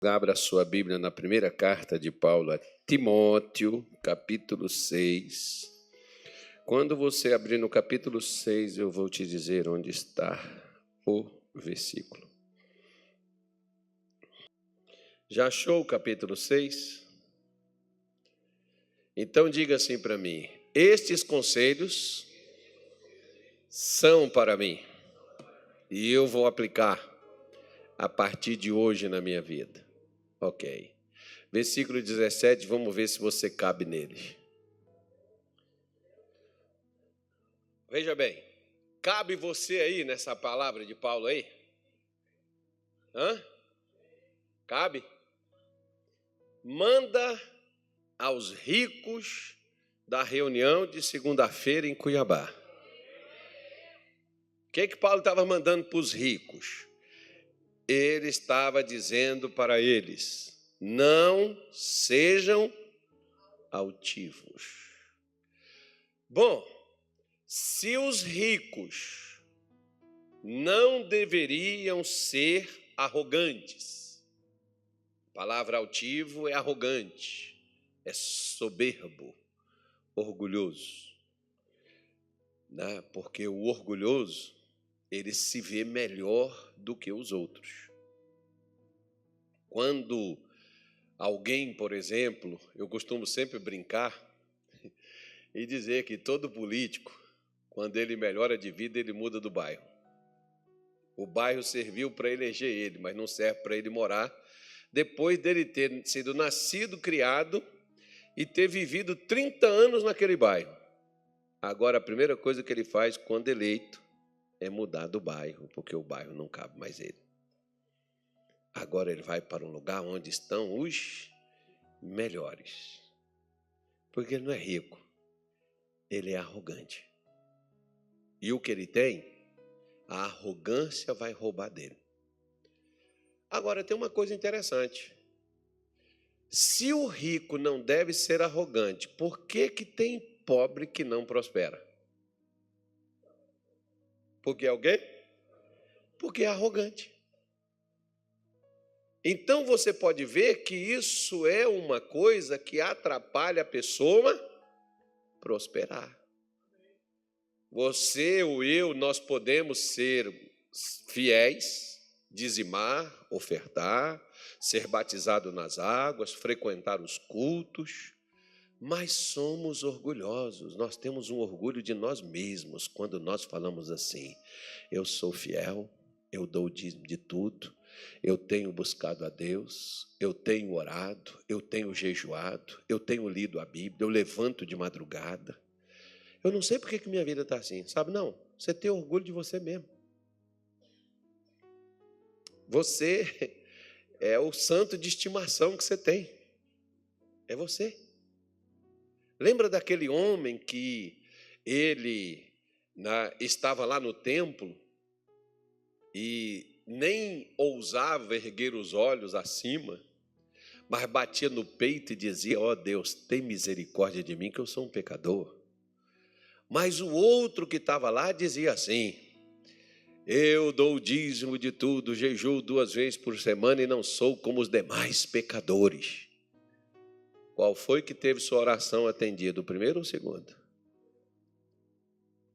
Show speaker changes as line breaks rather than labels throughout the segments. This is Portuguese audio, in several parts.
Abra sua Bíblia na primeira carta de Paulo a Timóteo, capítulo 6. Quando você abrir no capítulo 6, eu vou te dizer onde está o versículo. Já achou o capítulo 6? Então diga assim para mim: estes conselhos são para mim e eu vou aplicar a partir de hoje na minha vida. Ok. Versículo 17, vamos ver se você cabe nele. Veja bem, cabe você aí nessa palavra de Paulo aí? Hã? Cabe? Manda aos ricos da reunião de segunda-feira em Cuiabá. O que Paulo estava mandando para os ricos? Ele estava dizendo para eles: não sejam altivos. Bom, se os ricos não deveriam ser arrogantes, a palavra altivo é arrogante, é soberbo, orgulhoso, né? Porque o orgulhoso, ele se vê melhor do que os outros. Quando alguém, por exemplo, eu costumo sempre brincar e dizer que todo político, quando ele melhora de vida, ele muda do bairro. O bairro serviu para eleger ele, mas não serve para ele morar, depois dele ter sido nascido, criado e ter vivido 30 anos naquele bairro. Agora, a primeira coisa que ele faz quando eleito é mudar do bairro, porque o bairro não cabe mais ele. Agora ele vai para um lugar onde estão os melhores. Porque ele não é rico, ele é arrogante. E o que ele tem, a arrogância vai roubar dele. Agora, tem uma coisa interessante. Se o rico não deve ser arrogante, por que tem pobre que não prospera? Porque é o quê? Porque é arrogante. Então você pode ver que isso é uma coisa que atrapalha a pessoa prosperar. Você ou eu, nós podemos ser fiéis, dizimar, ofertar, ser batizado nas águas, frequentar os cultos, mas somos orgulhosos, nós temos um orgulho de nós mesmos quando nós falamos assim: eu sou fiel, eu dou o dízimo de tudo, eu tenho buscado a Deus, eu tenho orado, eu tenho jejuado, eu tenho lido a Bíblia, eu levanto de madrugada. Eu não sei por que minha vida está assim, sabe? Não, você tem orgulho de você mesmo. Você é o santo de estimação que você tem. É você. Lembra daquele homem que ele estava lá no templo e nem ousava erguer os olhos acima, mas batia no peito e dizia: ó Deus, tem misericórdia de mim que eu sou um pecador. Mas o outro que estava lá dizia assim: eu dou o dízimo de tudo, jejuo 2 vezes por semana e não sou como os demais pecadores. Qual foi que teve sua oração atendida, o primeiro ou o segundo?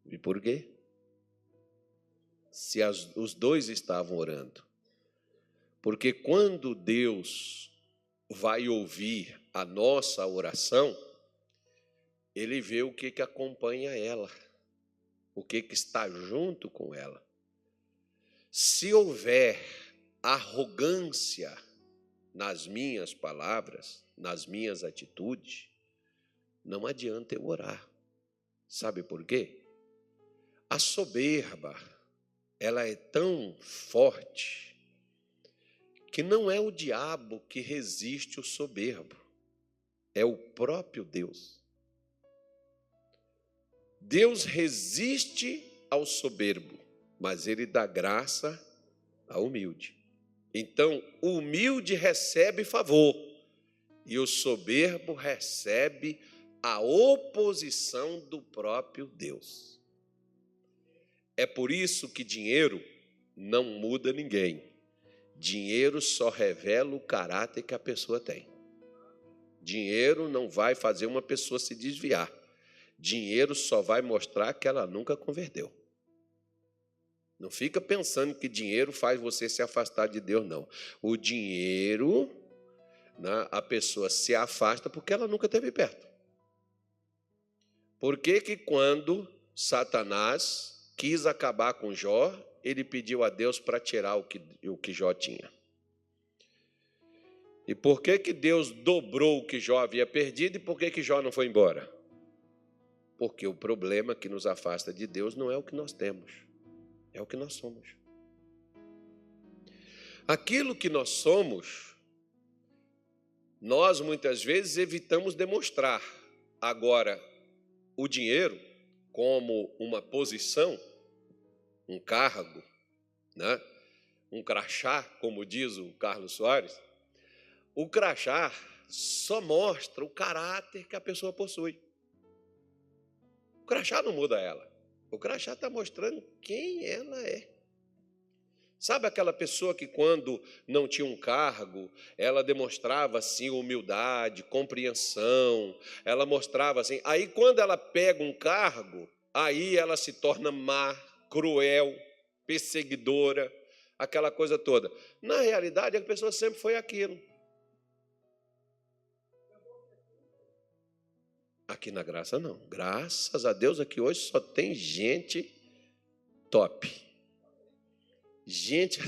E por quê? Se os dois estavam orando. Porque quando Deus vai ouvir a nossa oração, Ele vê o que acompanha ela, o que está junto com ela. Se houver arrogância nas minhas palavras, nas minhas atitudes, não adianta eu orar. Sabe por quê? A soberba, ela é tão forte que não é o diabo que resiste o soberbo, é o próprio Deus. Deus resiste ao soberbo, mas ele dá graça ao humilde. Então, o humilde recebe favor e o soberbo recebe a oposição do próprio Deus. É por isso que dinheiro não muda ninguém. Dinheiro só revela o caráter que a pessoa tem. Dinheiro não vai fazer uma pessoa se desviar. Dinheiro só vai mostrar que ela nunca converteu. Não fica pensando que dinheiro faz você se afastar de Deus, não. O dinheiro, né, a pessoa se afasta porque ela nunca esteve perto. Por que que quando Satanás quis acabar com Jó, ele pediu a Deus para tirar o que Jó tinha? E por que que Deus dobrou o que Jó havia perdido e por que que Jó não foi embora? Porque o problema que nos afasta de Deus não é o que nós temos, é o que nós somos. Aquilo que nós somos, nós muitas vezes evitamos demonstrar. Agora, o dinheiro, como uma posição, um cargo, né? Um crachá, como diz o Carlos Soares, o crachá só mostra o caráter que a pessoa possui. O crachá não muda ela. O crachá está mostrando quem ela é. Sabe aquela pessoa que quando não tinha um cargo, ela demonstrava assim humildade, compreensão, ela mostrava assim. Aí quando ela pega um cargo, aí ela se torna má, cruel, perseguidora, aquela coisa toda. Na realidade, a pessoa sempre foi aquilo. Aqui na Graça não. Graças a Deus aqui hoje só tem gente top. Gente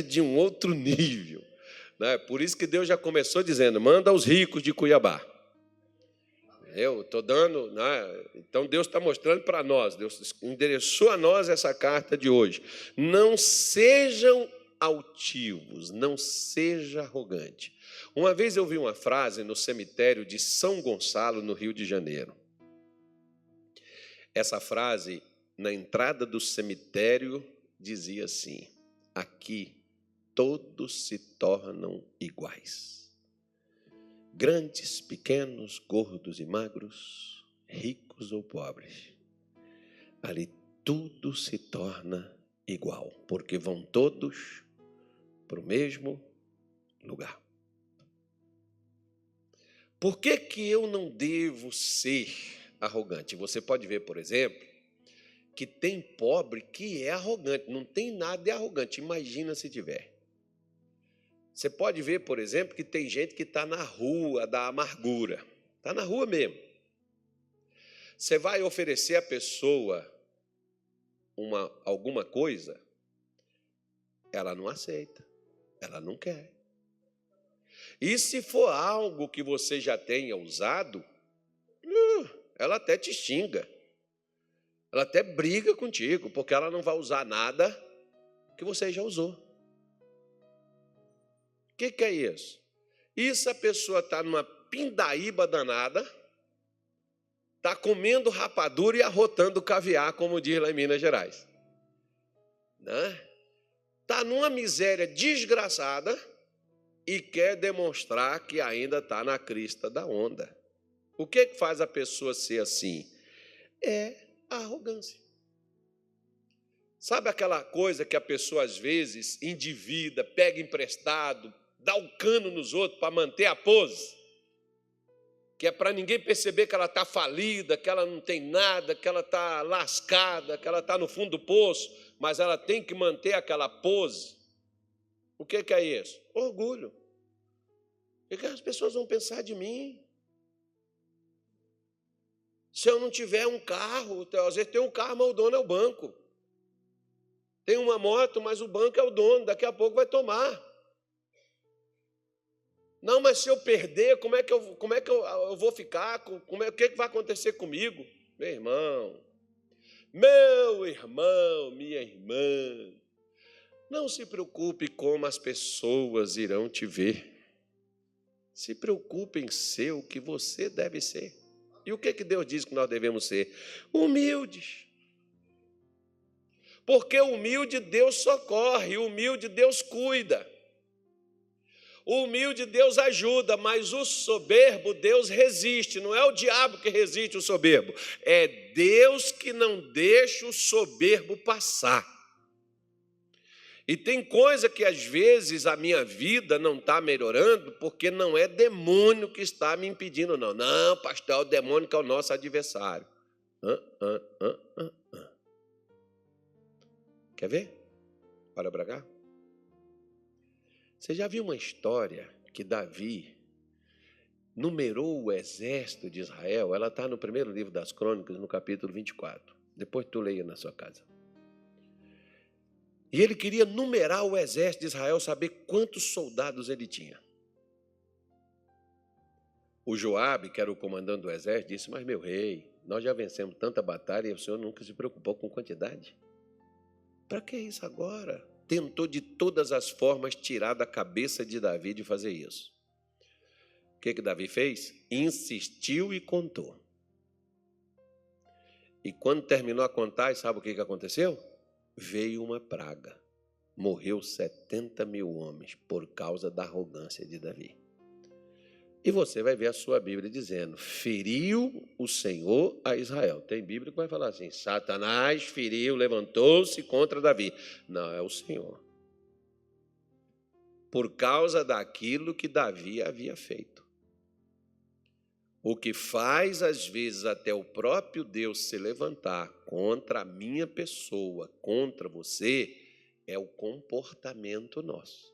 de um outro nível, né? Por isso que Deus já começou dizendo, manda os ricos de Cuiabá. Eu estou dando, né? Então Deus está mostrando para nós, Deus endereçou a nós essa carta de hoje. Não sejam altivos, não seja arrogante. Uma vez eu vi uma frase no cemitério de São Gonçalo, no Rio de Janeiro. Essa frase, na entrada do cemitério, dizia assim, aqui todos se tornam iguais. Grandes, pequenos, gordos e magros, ricos ou pobres. Ali tudo se torna igual, porque vão todos para o mesmo lugar. Por que que eu não devo ser arrogante? Você pode ver, por exemplo, que tem pobre que é arrogante, não tem nada de arrogante, imagina se tiver. Você pode ver, por exemplo, que tem gente que está na rua da amargura, está na rua mesmo. Você vai oferecer à pessoa alguma coisa, ela não aceita, ela não quer. E se for algo que você já tenha usado, ela até te xinga. Ela até briga contigo, porque ela não vai usar nada que você já usou. O que é isso? Isso a pessoa está numa pindaíba danada, está comendo rapadura e arrotando caviar, como diz lá em Minas Gerais. Né? Está numa miséria desgraçada e quer demonstrar que ainda está na crista da onda. O que faz a pessoa ser assim? É a arrogância. Sabe aquela coisa que a pessoa, às vezes, endivida, pega emprestado, dá o cano nos outros para manter a pose? Que é para ninguém perceber que ela está falida, que ela não tem nada, que ela está lascada, que ela está no fundo do poço, mas ela tem que manter aquela pose. O que é isso? Orgulho. O que as pessoas vão pensar de mim? Se eu não tiver um carro, às vezes tem um carro, mas o dono é o banco. Tem uma moto, mas o banco é o dono, daqui a pouco vai tomar. Não, mas se eu perder, como é que eu vou ficar? O que vai acontecer comigo? Meu irmão, minha irmã, não se preocupe como as pessoas irão te ver. Se preocupe em ser o que você deve ser. E o que Deus diz que nós devemos ser? Humildes. Porque humilde Deus socorre, humilde Deus cuida. O humilde Deus ajuda, mas o soberbo Deus resiste. Não é o diabo que resiste o soberbo, é Deus que não deixa o soberbo passar. E tem coisa que às vezes a minha vida não está melhorando porque não é demônio que está me impedindo, não. Não, pastor, é o demônio que é o nosso adversário. Quer ver? Olha para cá. Você já viu uma história que Davi numerou o exército de Israel? Ela está no primeiro livro das Crônicas, no capítulo 24. Depois tu leia na sua casa. E ele queria numerar o exército de Israel, saber quantos soldados ele tinha. O Joabe, que era o comandante do exército, disse: mas meu rei, nós já vencemos tanta batalha e o senhor nunca se preocupou com quantidade. Para que isso agora? Tentou de todas as formas tirar da cabeça de Davi de fazer isso. O que Davi fez? Insistiu e contou. E quando terminou a contar, sabe o que aconteceu? Veio uma praga. Morreu 70 mil homens por causa da arrogância de Davi. E você vai ver a sua Bíblia dizendo: feriu o Senhor a Israel. Tem Bíblia que vai falar assim: Satanás feriu, levantou-se contra Davi. Não, é o Senhor. Por causa daquilo que Davi havia feito. O que faz, às vezes, até o próprio Deus se levantar contra a minha pessoa, contra você, é o comportamento nosso.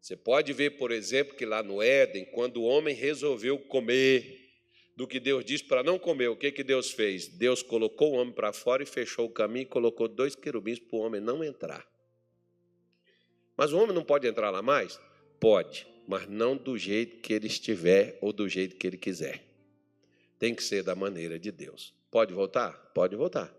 Você pode ver, por exemplo, que lá no Éden, quando o homem resolveu comer do que Deus disse para não comer, o que Deus fez? Deus colocou o homem para fora e fechou o caminho e colocou 2 querubins para o homem não entrar. Mas o homem não pode entrar lá mais? Pode, mas não do jeito que ele estiver ou do jeito que ele quiser. Tem que ser da maneira de Deus. Pode voltar? Pode voltar.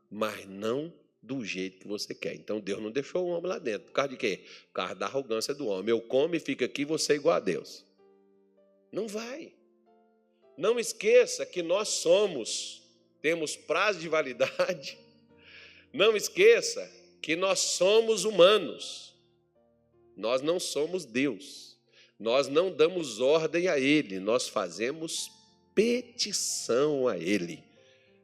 Mas não do jeito que você quer. Então Deus não deixou o homem lá dentro. Por causa de quê? Por causa da arrogância do homem. Eu como e fico aqui, você é igual a Deus. Não vai. Não esqueça que nós temos prazo de validade. Não esqueça que nós somos humanos. Nós não somos Deus. Nós não damos ordem a Ele. Nós fazemos petição a Ele,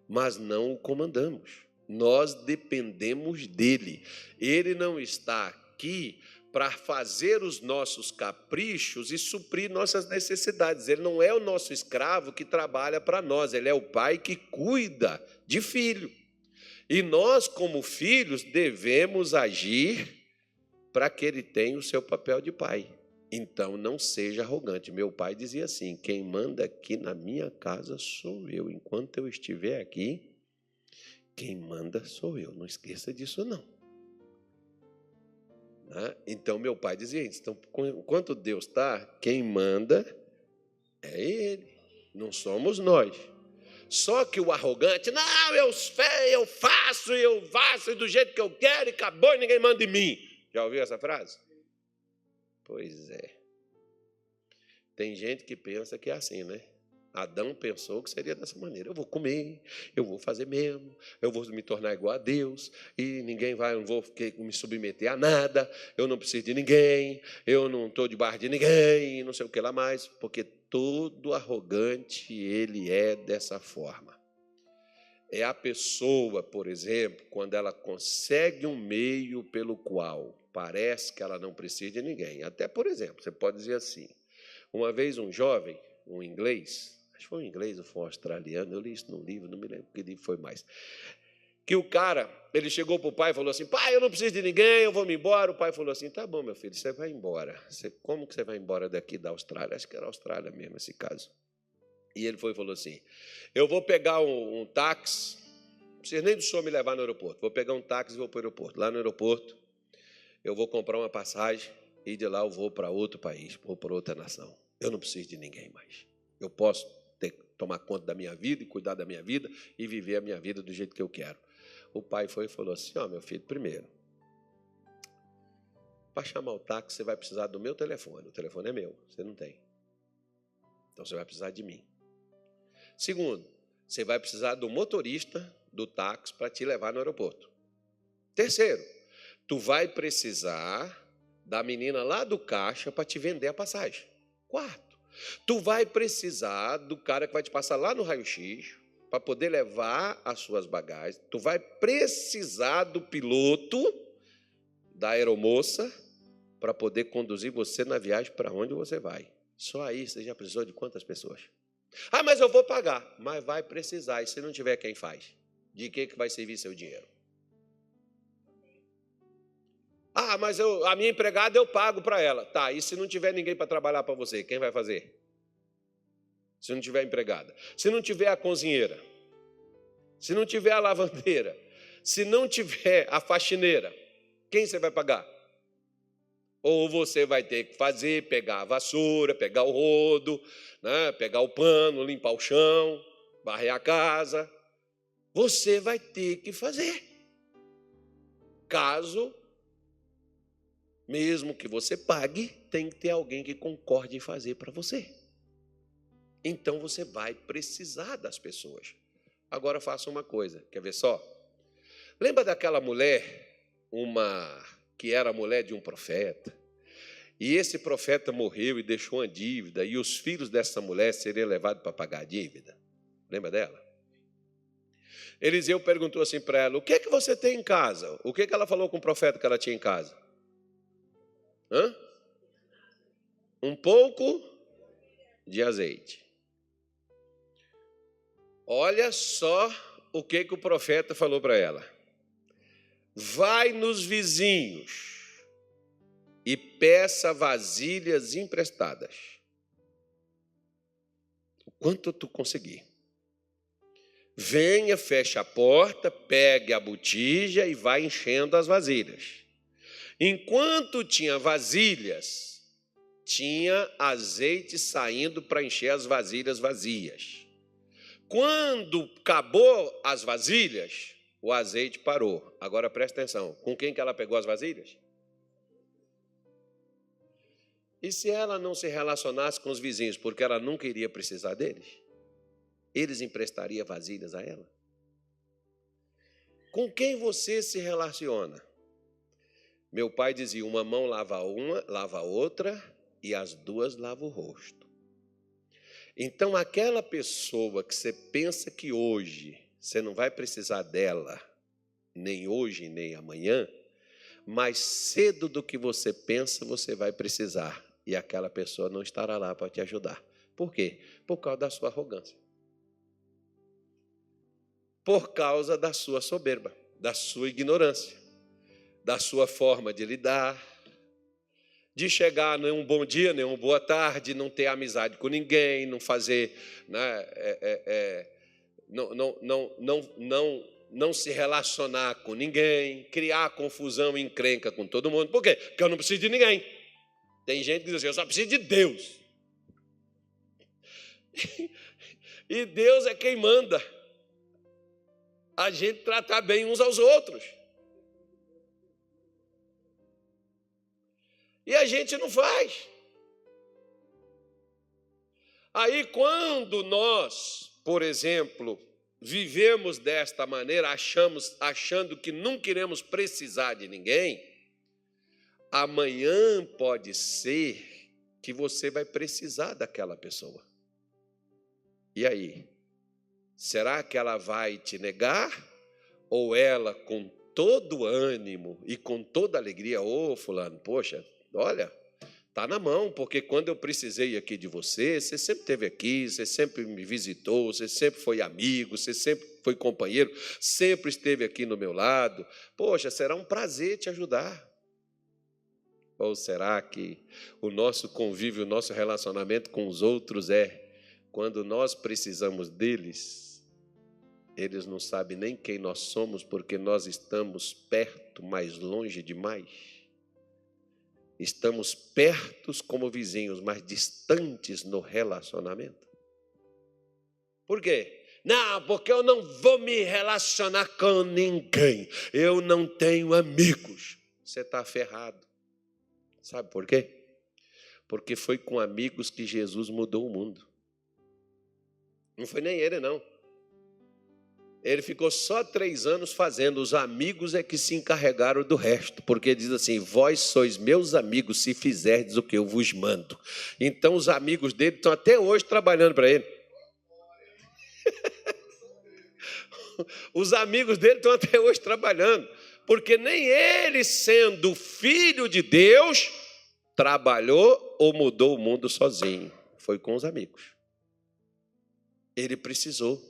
mas não o comandamos. Nós dependemos dEle. Ele não está aqui para fazer os nossos caprichos e suprir nossas necessidades. Ele não é o nosso escravo que trabalha para nós. Ele é o pai que cuida de filho. E nós, como filhos, devemos agir para que ele tenha o seu papel de pai. Então, não seja arrogante. Meu pai dizia assim: quem manda aqui na minha casa sou eu. Enquanto eu estiver aqui, quem manda sou eu. Não esqueça disso, não. Então, meu pai dizia isso. Então, enquanto Deus está, quem manda é Ele. Não somos nós. Só que o arrogante: não, eu faço do jeito que eu quero e acabou e ninguém manda em mim. Já ouviu essa frase? Pois é. Tem gente que pensa que é assim, né? Adão pensou que seria dessa maneira: eu vou comer, eu vou fazer mesmo, eu vou me tornar igual a Deus, e eu não vou me submeter a nada, eu não preciso de ninguém, eu não estou debaixo de ninguém, não sei o que lá mais, porque todo arrogante ele é dessa forma. É a pessoa, por exemplo, quando ela consegue um meio pelo qual parece que ela não precisa de ninguém. Até, por exemplo, você pode dizer assim: uma vez um jovem, um inglês, acho que foi um inglês ou foi um australiano, eu li isso num livro, não me lembro que livro foi mais, que o cara, ele chegou para o pai e falou assim: pai, eu não preciso de ninguém, eu vou me embora. O pai falou assim: tá bom, meu filho, você vai embora. Como que você vai embora daqui da Austrália? Acho que era Austrália mesmo esse caso. E ele falou assim: eu vou pegar um táxi, não precisa nem do senhor me levar no aeroporto, vou pegar um táxi e vou para o aeroporto. Lá no aeroporto, eu vou comprar uma passagem e de lá eu vou para outro país, vou para outra nação. Eu não preciso de ninguém mais. Eu posso tomar conta da minha vida e cuidar da minha vida e viver a minha vida do jeito que eu quero. O pai foi e falou assim: meu filho, primeiro, para chamar o táxi você vai precisar do meu telefone. O telefone é meu, você não tem. Então você vai precisar de mim. Segundo, você vai precisar do motorista do táxi para te levar no aeroporto. Terceiro, tu vai precisar da menina lá do caixa para te vender a passagem. Quarto, tu vai precisar do cara que vai te passar lá no raio-x para poder levar as suas bagagens. Tu vai precisar do piloto da aeromoça para poder conduzir você na viagem para onde você vai. Só aí você já precisou de quantas pessoas? Ah, mas eu vou pagar. Mas vai precisar. E se não tiver, quem faz? De que vai servir seu dinheiro? Ah, mas a minha empregada eu pago para ela. Tá, e se não tiver ninguém para trabalhar para você, quem vai fazer? Se não tiver empregada. Se não tiver a cozinheira. Se não tiver a lavandeira. Se não tiver a faxineira, quem você vai pagar? Ou você vai ter que fazer, pegar a vassoura, pegar o rodo, né, pegar o pano, limpar o chão, varrer a casa. Você vai ter que fazer. Caso, mesmo que você pague, tem que ter alguém que concorde em fazer para você. Então você vai precisar das pessoas. Agora faça uma coisa, quer ver só? Lembra daquela mulher, que era mulher de um profeta? E esse profeta morreu e deixou uma dívida, e os filhos dessa mulher seriam levados para pagar a dívida. Lembra dela? Eliseu perguntou assim para ela, o que é que você tem em casa? O que é que ela falou com o profeta que ela tinha em casa? Um pouco de azeite. Olha só o que o profeta falou para ela. Vai nos vizinhos e peça vasilhas emprestadas. O quanto tu conseguir. Venha, feche a porta, pegue a botija e vai enchendo as vasilhas. Enquanto tinha vasilhas, tinha azeite saindo para encher as vasilhas vazias. Quando acabou as vasilhas, o azeite parou. Agora presta atenção, com quem que ela pegou as vasilhas? E se ela não se relacionasse com os vizinhos, porque ela nunca iria precisar deles? Eles emprestariam vasilhas a ela? Com quem você se relaciona? Meu pai dizia, uma mão lava uma, lava a outra, e as duas lavam o rosto. Então, aquela pessoa que você pensa que hoje você não vai precisar dela, nem hoje, nem amanhã, mais cedo do que você pensa, você vai precisar. E aquela pessoa não estará lá para te ajudar. Por quê? Por causa da sua arrogância. Por causa da sua soberba, da sua ignorância, da sua forma de lidar, de chegar nem um bom dia, nem uma boa tarde, não ter amizade com ninguém, não fazer, né, não se relacionar com ninguém, criar confusão e encrenca com todo mundo. Por quê? Porque eu não preciso de ninguém. Tem gente que diz assim, eu só preciso de Deus. E Deus é quem manda a gente tratar bem uns aos outros. E a gente não faz. Aí, quando nós, por exemplo, vivemos desta maneira, achando que nunca iremos precisar de ninguém, amanhã pode ser que você vai precisar daquela pessoa. E aí? Será que ela vai te negar? Ou ela, com todo ânimo e com toda alegria, fulano, poxa, olha, está na mão, porque quando eu precisei aqui de você, você sempre esteve aqui, você sempre me visitou, você sempre foi amigo, você sempre foi companheiro, sempre esteve aqui no meu lado. Poxa, será um prazer te ajudar. Ou será que o nosso convívio, o nosso relacionamento com os outros quando nós precisamos deles, eles não sabem nem quem nós somos, porque nós estamos perto, mas longe demais. Estamos pertos como vizinhos, mas distantes no relacionamento. Por quê? Não, porque eu não vou me relacionar com ninguém. Eu não tenho amigos. Você está ferrado. Sabe por quê? Porque foi com amigos que Jesus mudou o mundo. Não foi nem ele, não. Ele ficou só 3 anos fazendo, os amigos é que se encarregaram do resto, porque diz assim, vós sois meus amigos se fizerdes o que eu vos mando. Então os amigos dele estão até hoje trabalhando para ele. Os amigos dele estão até hoje trabalhando, porque nem ele, sendo filho de Deus, trabalhou ou mudou o mundo sozinho. Foi com os amigos. Ele precisou.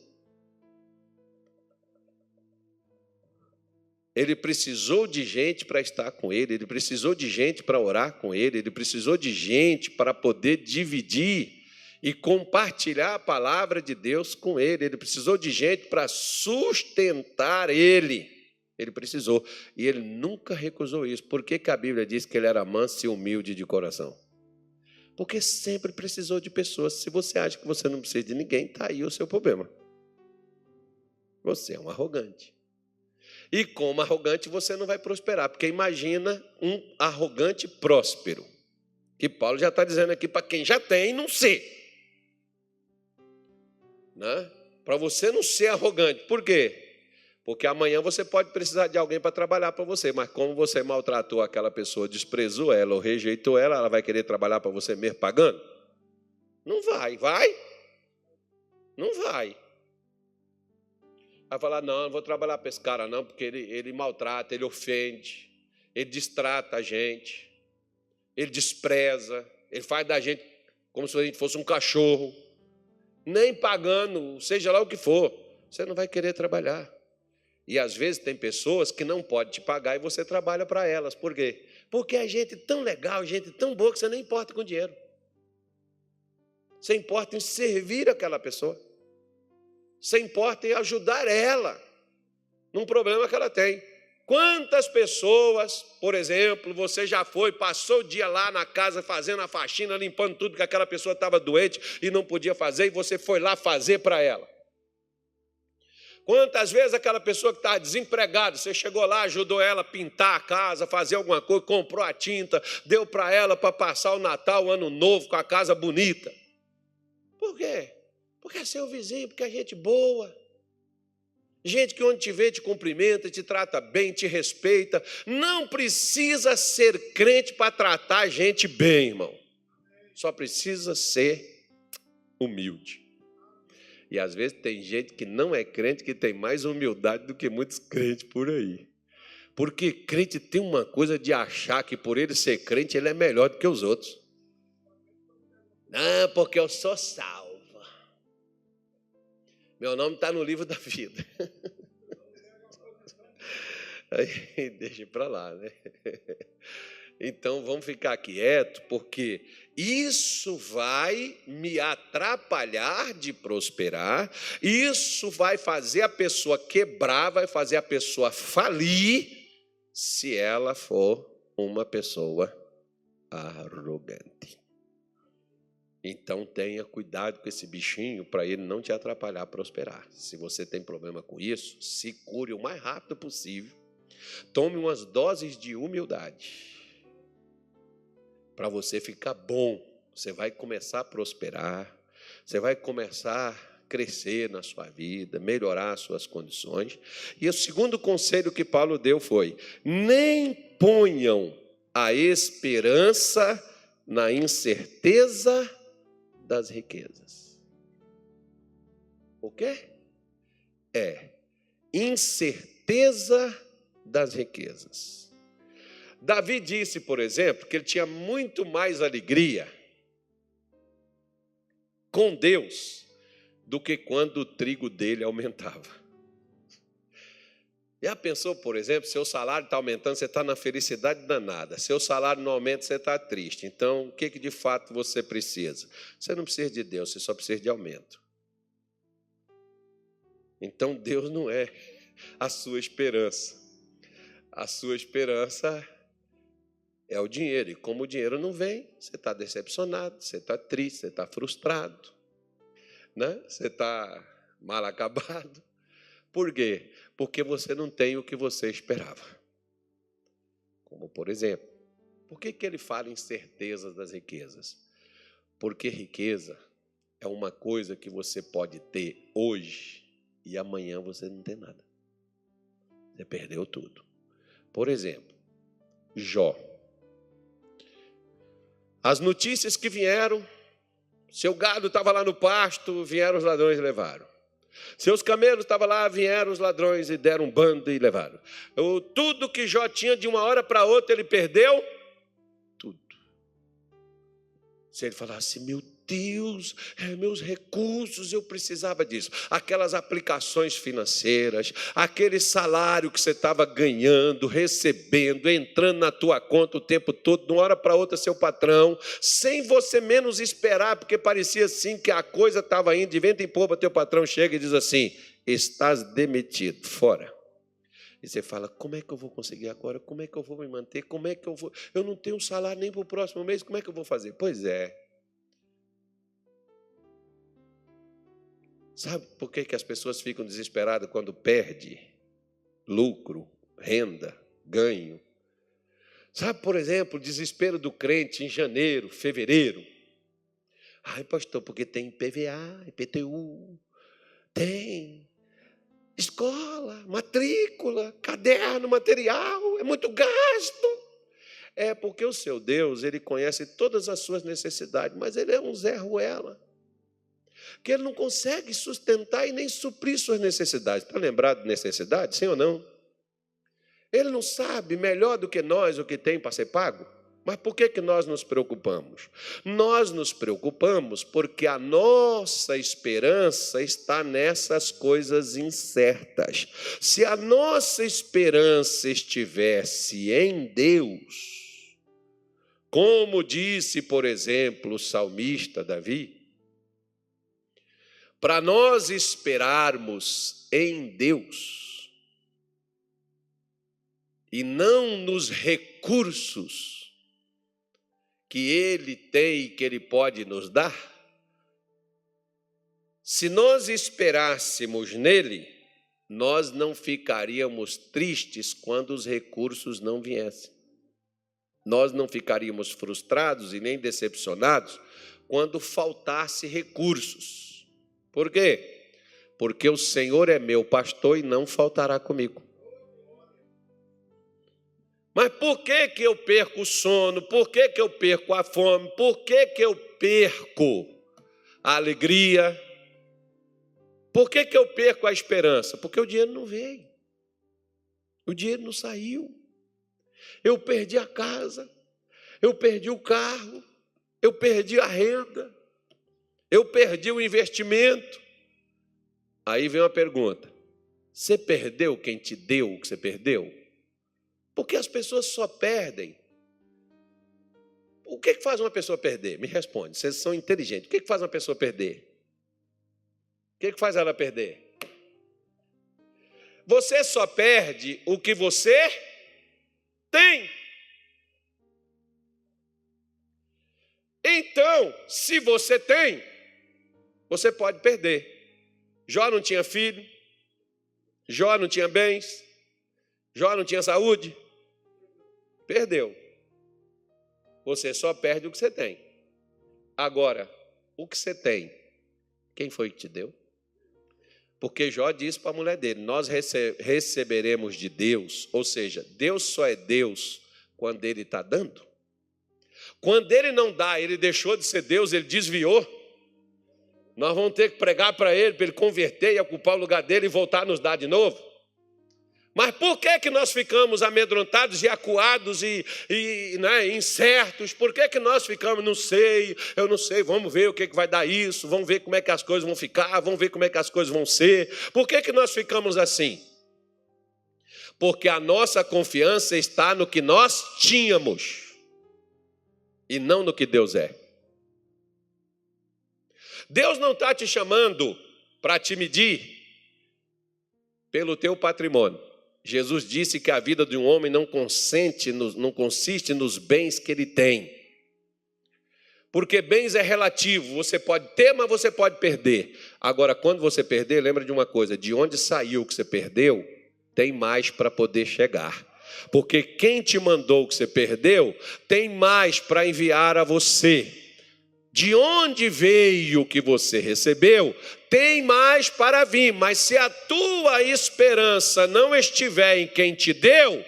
Ele precisou de gente para estar com ele, ele precisou de gente para orar com ele, ele precisou de gente para poder dividir e compartilhar a palavra de Deus com ele, ele precisou de gente para sustentar ele. Ele precisou, e ele nunca recusou isso. Por que a Bíblia diz que ele era manso e humilde de coração? Porque sempre precisou de pessoas. Se você acha que você não precisa de ninguém, está aí o seu problema. Você é um arrogante. E como arrogante você não vai prosperar, porque imagina um arrogante próspero, que Paulo já está dizendo aqui para quem já tem não ser. Né? Para você não ser arrogante. Por quê? Porque amanhã você pode precisar de alguém para trabalhar para você, mas como você maltratou aquela pessoa, desprezou ela ou rejeitou ela, ela vai querer trabalhar para você mesmo pagando? Não vai, vai? Não vai. Vai falar, não, não vou trabalhar para esse cara não, porque ele maltrata, ele ofende, ele distrata a gente, ele despreza, ele faz da gente como se a gente fosse um cachorro. Nem pagando, seja lá o que for, você não vai querer trabalhar. E às vezes tem pessoas que não podem te pagar e você trabalha para elas. Por quê? Porque é gente tão legal, gente tão boa que você nem importa com dinheiro. Você importa em servir aquela pessoa. Você importa em ajudar ela num problema que ela tem. Quantas pessoas, por exemplo, você já foi, passou o dia lá na casa fazendo a faxina, limpando tudo que aquela pessoa estava doente e não podia fazer, e você foi lá fazer para ela? Quantas vezes aquela pessoa que estava desempregada, você chegou lá, ajudou ela a pintar a casa, fazer alguma coisa, comprou a tinta, deu para ela para passar o Natal, o Ano Novo com a casa bonita. Por quê? Porque é seu vizinho, porque é gente boa. Gente que onde te vê te cumprimenta, te trata bem, te respeita. Não precisa ser crente para tratar a gente bem, irmão. Só precisa ser humilde. E às vezes tem gente que não é crente que tem mais humildade do que muitos crentes por aí. Porque crente tem uma coisa de achar que por ele ser crente ele é melhor do que os outros. Não, porque eu sou salvo. Meu nome está no livro da vida. Aí deixa para lá, né? Então vamos ficar quietos, porque isso vai me atrapalhar de prosperar, isso vai fazer a pessoa quebrar, vai fazer a pessoa falir, se ela for uma pessoa arrogante. Então tenha cuidado com esse bichinho para ele não te atrapalhar a prosperar. Se você tem problema com isso, se cure o mais rápido possível. Tome umas doses de humildade para você ficar bom. Você vai começar a prosperar, você vai começar a crescer na sua vida, melhorar as suas condições. E o segundo conselho que Paulo deu foi: nem ponham a esperança na incerteza das riquezas. O quê? Incerteza das riquezas. Davi disse, por exemplo, que ele tinha muito mais alegria com Deus do que quando o trigo dele aumentava. Já pensou, por exemplo, seu salário está aumentando, você está na felicidade danada. Seu salário não aumenta, você está triste. Então, o que de fato você precisa? Você não precisa de Deus, você só precisa de aumento. Então, Deus não é a sua esperança. A sua esperança é o dinheiro. E como o dinheiro não vem, você está decepcionado, você está triste, você está frustrado, né? Você está mal acabado. Por quê? Porque você não tem o que você esperava. Como, por exemplo, por que ele fala em certeza das riquezas? Porque riqueza é uma coisa que você pode ter hoje e amanhã você não tem nada. Você perdeu tudo. Por exemplo, Jó. As notícias que vieram, seu gado estava lá no pasto, vieram os ladrões e levaram. Seus camelos estavam lá, vieram os ladrões e deram um bando e levaram. Tudo que Jó tinha de uma hora para outra, ele perdeu tudo. Se ele falasse, meu Deus, meus recursos, eu precisava disso. Aquelas aplicações financeiras, aquele salário que você estava ganhando, recebendo, entrando na tua conta o tempo todo, de uma hora para outra, seu patrão, sem você menos esperar, porque parecia assim que a coisa estava indo, de vento em popa, teu patrão chega e diz assim, estás demitido, fora. E você fala, como é que eu vou conseguir agora? Como é que eu vou me manter? Como é que eu vou? Eu não tenho salário nem para o próximo mês, como é que eu vou fazer? Pois é. Sabe por que as pessoas ficam desesperadas quando perde lucro, renda, ganho? Sabe, por exemplo, o desespero do crente em janeiro, fevereiro? Ai, pastor, porque tem IPVA, IPTU, tem escola, matrícula, caderno, material, é muito gasto. É porque o seu Deus, ele conhece todas as suas necessidades, mas ele é um Zé Ruela, que ele não consegue sustentar e nem suprir suas necessidades. Está lembrado de necessidade, sim ou não? Ele não sabe melhor do que nós o que tem para ser pago? Mas por que nós nos preocupamos? Nós nos preocupamos porque a nossa esperança está nessas coisas incertas. Se a nossa esperança estivesse em Deus, como disse, por exemplo, o salmista Davi, para nós esperarmos em Deus e não nos recursos que Ele tem e que Ele pode nos dar, se nós esperássemos nele, nós não ficaríamos tristes quando os recursos não viessem. Nós não ficaríamos frustrados e nem decepcionados quando faltasse recursos. Por quê? Porque o Senhor é meu pastor e não faltará comigo. Mas por que eu perco o sono? Por que eu perco a fome? Por que eu perco a alegria? Por que eu perco a esperança? Porque o dinheiro não veio. O dinheiro não saiu. Eu perdi a casa. Eu perdi o carro. Eu perdi a renda. Eu perdi o investimento. Aí vem uma pergunta. Você perdeu quem te deu o que você perdeu? Porque as pessoas só perdem. O que faz uma pessoa perder? Me responde, vocês são inteligentes. O que faz uma pessoa perder? O que faz ela perder? Você só perde o que você tem. Então, se você tem, você pode perder. Jó não tinha filho, Jó não tinha bens, Jó não tinha saúde, perdeu. Você só perde o que você tem. Agora, o que você tem, quem foi que te deu? Porque Jó disse para a mulher dele, nós receberemos de Deus, ou seja, Deus só é Deus quando Ele está dando. Quando Ele não dá, Ele deixou de ser Deus, Ele desviou. Nós vamos ter que pregar para Ele converter e ocupar o lugar dele e voltar a nos dar de novo. Mas por que nós ficamos amedrontados e acuados e incertos? Por que nós ficamos, eu não sei, vamos ver o que vai dar isso, vamos ver como é que as coisas vão ficar, vamos ver como é que as coisas vão ser. Por que nós ficamos assim? Porque a nossa confiança está no que nós tínhamos e não no que Deus é. Deus não está te chamando para te medir pelo teu patrimônio. Jesus disse que a vida de um homem não consiste nos bens que ele tem. Porque bens é relativo, você pode ter, mas você pode perder. Agora, quando você perder, lembra de uma coisa, de onde saiu o que você perdeu, tem mais para poder chegar. Porque quem te mandou o que você perdeu, tem mais para enviar a você. De onde veio o que você recebeu, tem mais para vir. Mas se a tua esperança não estiver em quem te deu,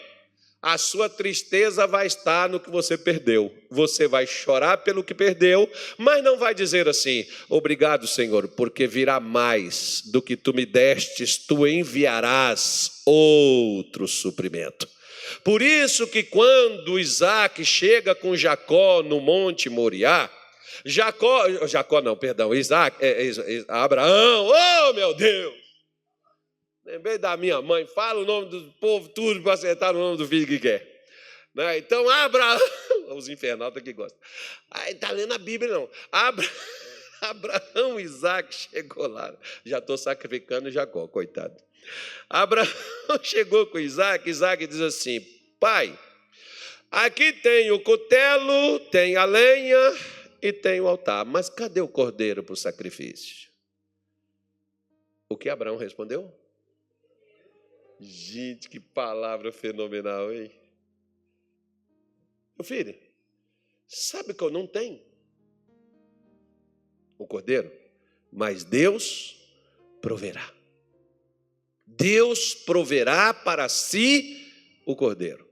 A sua tristeza vai estar no que você perdeu. Você vai chorar pelo que perdeu, mas não vai dizer assim: obrigado, Senhor, porque virá mais do que tu me destes, tu enviarás outro suprimento. Por isso que quando Isaac chega com Jacó no Monte Moriá, Abraão, oh meu Deus! Lembrei da minha mãe, fala o nome do povo, tudo para acertar o nome do filho que quer. Né? Então, Abraão, os infernautas que gostam. Aí está lendo a Bíblia, não. Abraão, Isaac chegou lá. Já estou sacrificando Jacó, coitado. Abraão chegou com Isaac diz assim: pai, aqui tem o cutelo, tem a lenha e tem o altar, mas cadê o cordeiro para o sacrifício? O que Abraão respondeu? Gente, que palavra fenomenal, hein? Meu filho, sabe que eu não tenho o cordeiro? Mas Deus proverá. Deus proverá para si o cordeiro.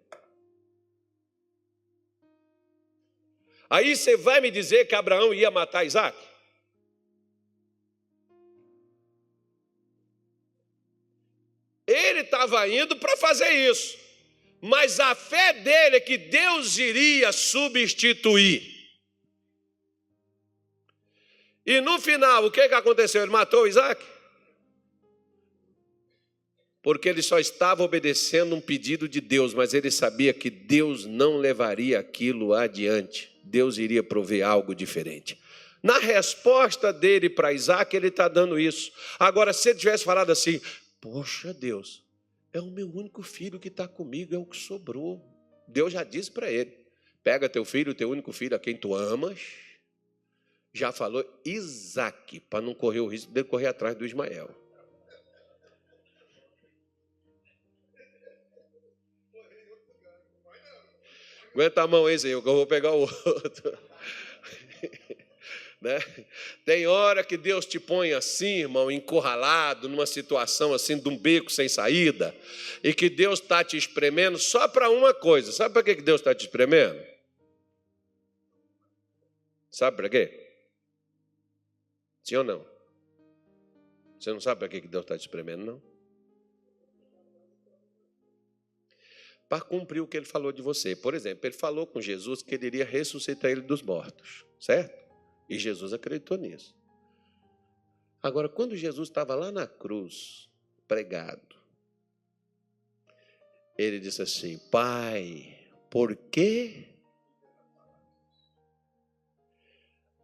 Aí você vai me dizer que Abraão ia matar Isaac? Ele estava indo para fazer isso, mas a fé dele é que Deus iria substituir. E no final, o que aconteceu? Ele matou Isaac? Porque ele só estava obedecendo um pedido de Deus, mas ele sabia que Deus não levaria aquilo adiante. Deus iria prover algo diferente. Na resposta dele para Isaac, ele está dando isso. Agora, se ele tivesse falado assim: poxa, Deus, é o meu único filho que está comigo, é o que sobrou. Deus já disse para ele: pega teu filho, teu único filho, a quem tu amas. Já falou Isaac, para não correr o risco de correr atrás do Ismael. Aguenta a mão aí, Senhor, que eu vou pegar o outro. Né? Tem hora que Deus te põe assim, irmão, encurralado, numa situação assim, de um beco sem saída, e que Deus está te espremendo só para uma coisa. Sabe para que Deus está te espremendo? Sabe para quê? Sim ou não? Você não sabe para que Deus está te espremendo, não? Para cumprir o que ele falou de você. Por exemplo, ele falou com Jesus que ele iria ressuscitar ele dos mortos, certo? E Jesus acreditou nisso. Agora, quando Jesus estava lá na cruz, pregado, ele disse assim: Pai, por quê?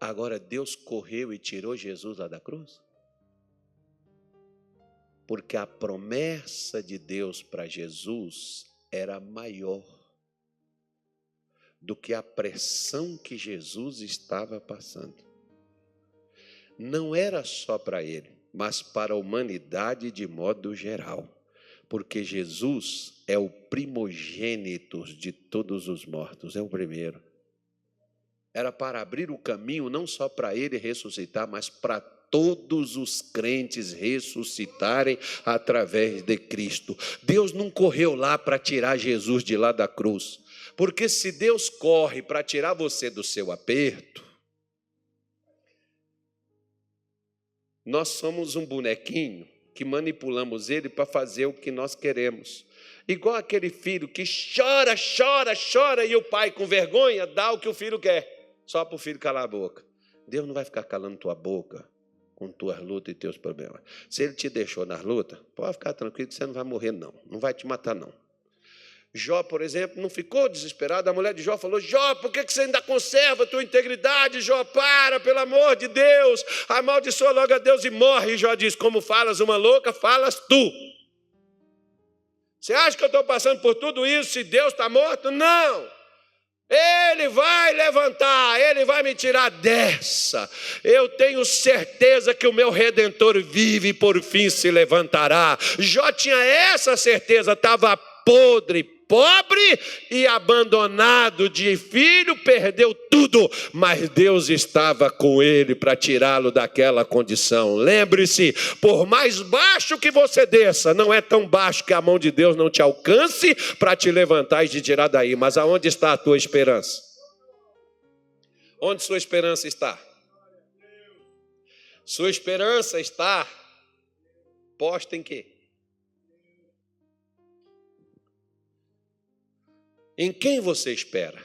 Agora Deus correu e tirou Jesus lá da cruz? Porque a promessa de Deus para Jesus era maior do que a pressão que Jesus estava passando. Não era só para ele, mas para a humanidade de modo geral, porque Jesus é o primogênito de todos os mortos, é o primeiro. Era para abrir o caminho não só para ele ressuscitar, mas para todos os crentes ressuscitarem através de Cristo. Deus não correu lá para tirar Jesus de lá da cruz, porque se Deus corre para tirar você do seu aperto, nós somos um bonequinho que manipulamos ele para fazer o que nós queremos. Igual aquele filho que chora, chora, chora, e o pai com vergonha dá o que o filho quer, só para o filho calar a boca. Deus não vai ficar calando tua boca com tuas lutas e teus problemas. Se ele te deixou nas lutas, pode ficar tranquilo que você não vai morrer, não. Não vai te matar, não. Jó, por exemplo, não ficou desesperado. A mulher de Jó falou: Jó, por que você ainda conserva a tua integridade? Jó, para, pelo amor de Deus. Amaldiçoa logo a Deus e morre. E Jó diz: como falas uma louca, falas tu. Você acha que eu estou passando por tudo isso se Deus está morto? Não. Ele vai levantar, ele vai me tirar dessa. Eu tenho certeza que o meu Redentor vive e por fim se levantará. Jó tinha essa certeza, estava podre pobre e abandonado de filho, perdeu tudo, mas Deus estava com ele para tirá-lo daquela condição. Lembre-se, por mais baixo que você desça, não é tão baixo que a mão de Deus não te alcance para te levantar e te tirar daí. Mas aonde está a tua esperança? Onde sua esperança está? Sua esperança está posta em quê? Em quem você espera?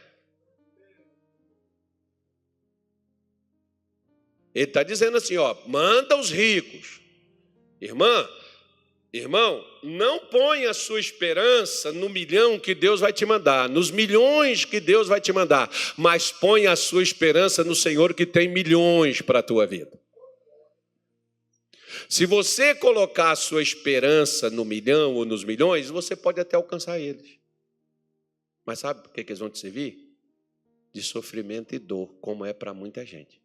Ele está dizendo assim, ó, manda os ricos. Irmão, não ponha a sua esperança no milhão que Deus vai te mandar, nos milhões que Deus vai te mandar, mas ponha a sua esperança no Senhor que tem milhões para a tua vida. Se você colocar a sua esperança no milhão ou nos milhões, você pode até alcançar eles. Mas sabe por que eles vão te servir? De sofrimento e dor, como é para muita gente.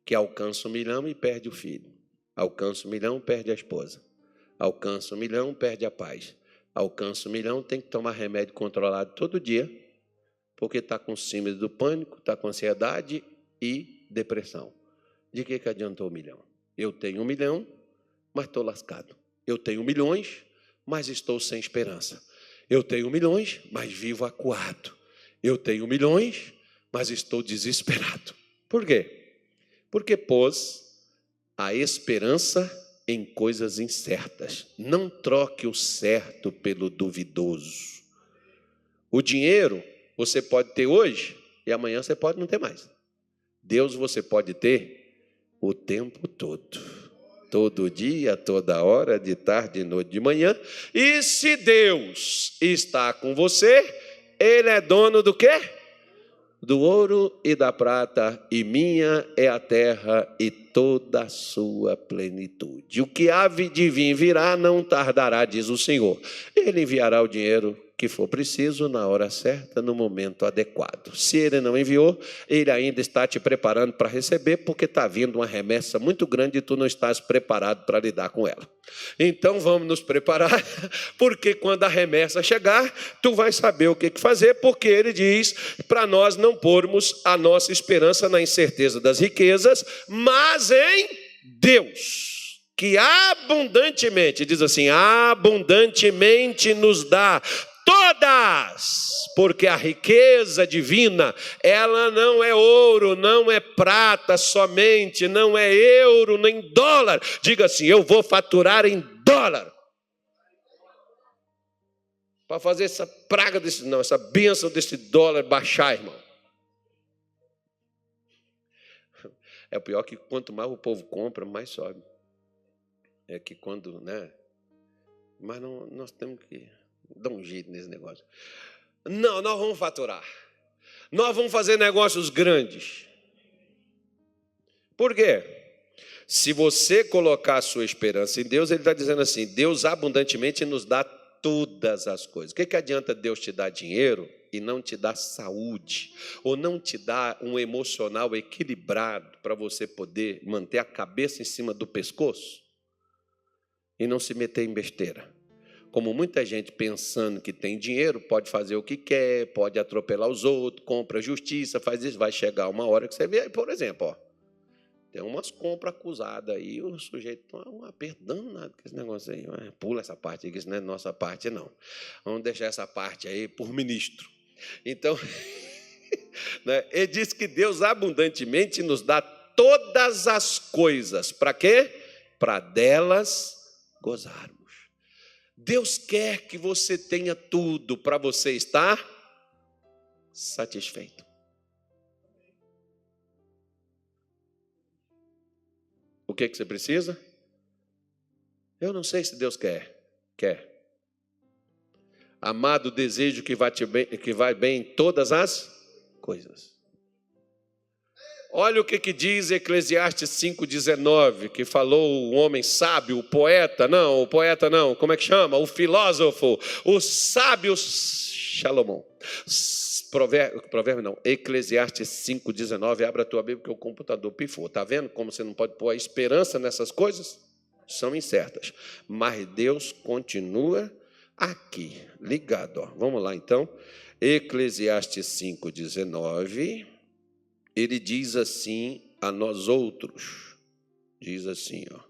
Que alcança 1 milhão e perde o filho. Alcança 1 milhão, perde a esposa. Alcança 1 milhão, perde a paz. Alcança 1 milhão, tem que tomar remédio controlado todo dia, porque está com síndrome do pânico, está com ansiedade e depressão. De que adiantou 1 milhão? Eu tenho 1 milhão, mas estou lascado. Eu tenho milhões, mas estou sem esperança. Eu tenho milhões, mas vivo acuado. Eu tenho milhões, mas estou desesperado. Por quê? Porque pôs a esperança em coisas incertas. Não troque o certo pelo duvidoso. O dinheiro você pode ter hoje e amanhã você pode não ter mais. Deus você pode ter o tempo todo. Todo dia, toda hora, de tarde, de noite, de manhã. E se Deus está com você, Ele é dono do quê? Do ouro e da prata, e minha é a terra e toda a sua plenitude. O que há de vir virá, não tardará, diz o Senhor. Ele enviará o dinheiro que for preciso, na hora certa, no momento adequado. Se Ele não enviou, Ele ainda está te preparando para receber, porque está vindo uma remessa muito grande e tu não estás preparado para lidar com ela. Então vamos nos preparar, porque quando a remessa chegar, tu vai saber o que fazer, porque Ele diz para nós não pormos a nossa esperança na incerteza das riquezas, mas em Deus, que abundantemente, diz assim, abundantemente nos dá todas, porque a riqueza divina, ela não é ouro, não é prata somente, não é euro nem dólar. Diga assim, eu vou faturar em dólar. Para fazer essa praga desse, não, essa bênção desse dólar baixar, irmão. É o pior que quanto mais o povo compra, mais sobe. É que quando, né? Mas não, nós temos que dar um jeito nesse negócio. Não, nós vamos faturar. Nós vamos fazer negócios grandes. Por quê? Se você colocar a sua esperança em Deus, Ele está dizendo assim, Deus abundantemente nos dá todas as coisas. O que adianta Deus te dar dinheiro e não te dar saúde? Ou não te dar um emocional equilibrado para você poder manter a cabeça em cima do pescoço? E não se meter em besteira. Como muita gente pensando que tem dinheiro, pode fazer o que quer, pode atropelar os outros, compra justiça, faz isso, vai chegar uma hora que você vê, por exemplo, ó, tem umas compras acusadas aí, o sujeito toma um aperto danado com esse negócio aí, pula essa parte aí, que isso não é nossa parte, não. Vamos deixar essa parte aí por ministro. Então, né, ele diz que Deus abundantemente nos dá todas as coisas. Para quê? Para delas gozarmos. Deus quer que você tenha tudo para você estar satisfeito. O que você precisa? Eu não sei se Deus quer. Quer. Amado, desejo que vai bem em todas as coisas. Olha o que diz Eclesiastes 5,19, que falou o homem sábio, o poeta não, como é que chama? O filósofo, o sábio Salomão. Provérbio não, Eclesiastes 5,19, abre a tua Bíblia que o computador pifou. Está vendo como você não pode pôr a esperança nessas coisas? São incertas. Mas Deus continua aqui, ligado. Ó. Vamos lá, então. Eclesiastes 5:19, ele diz assim a nós outros. Diz assim, ó.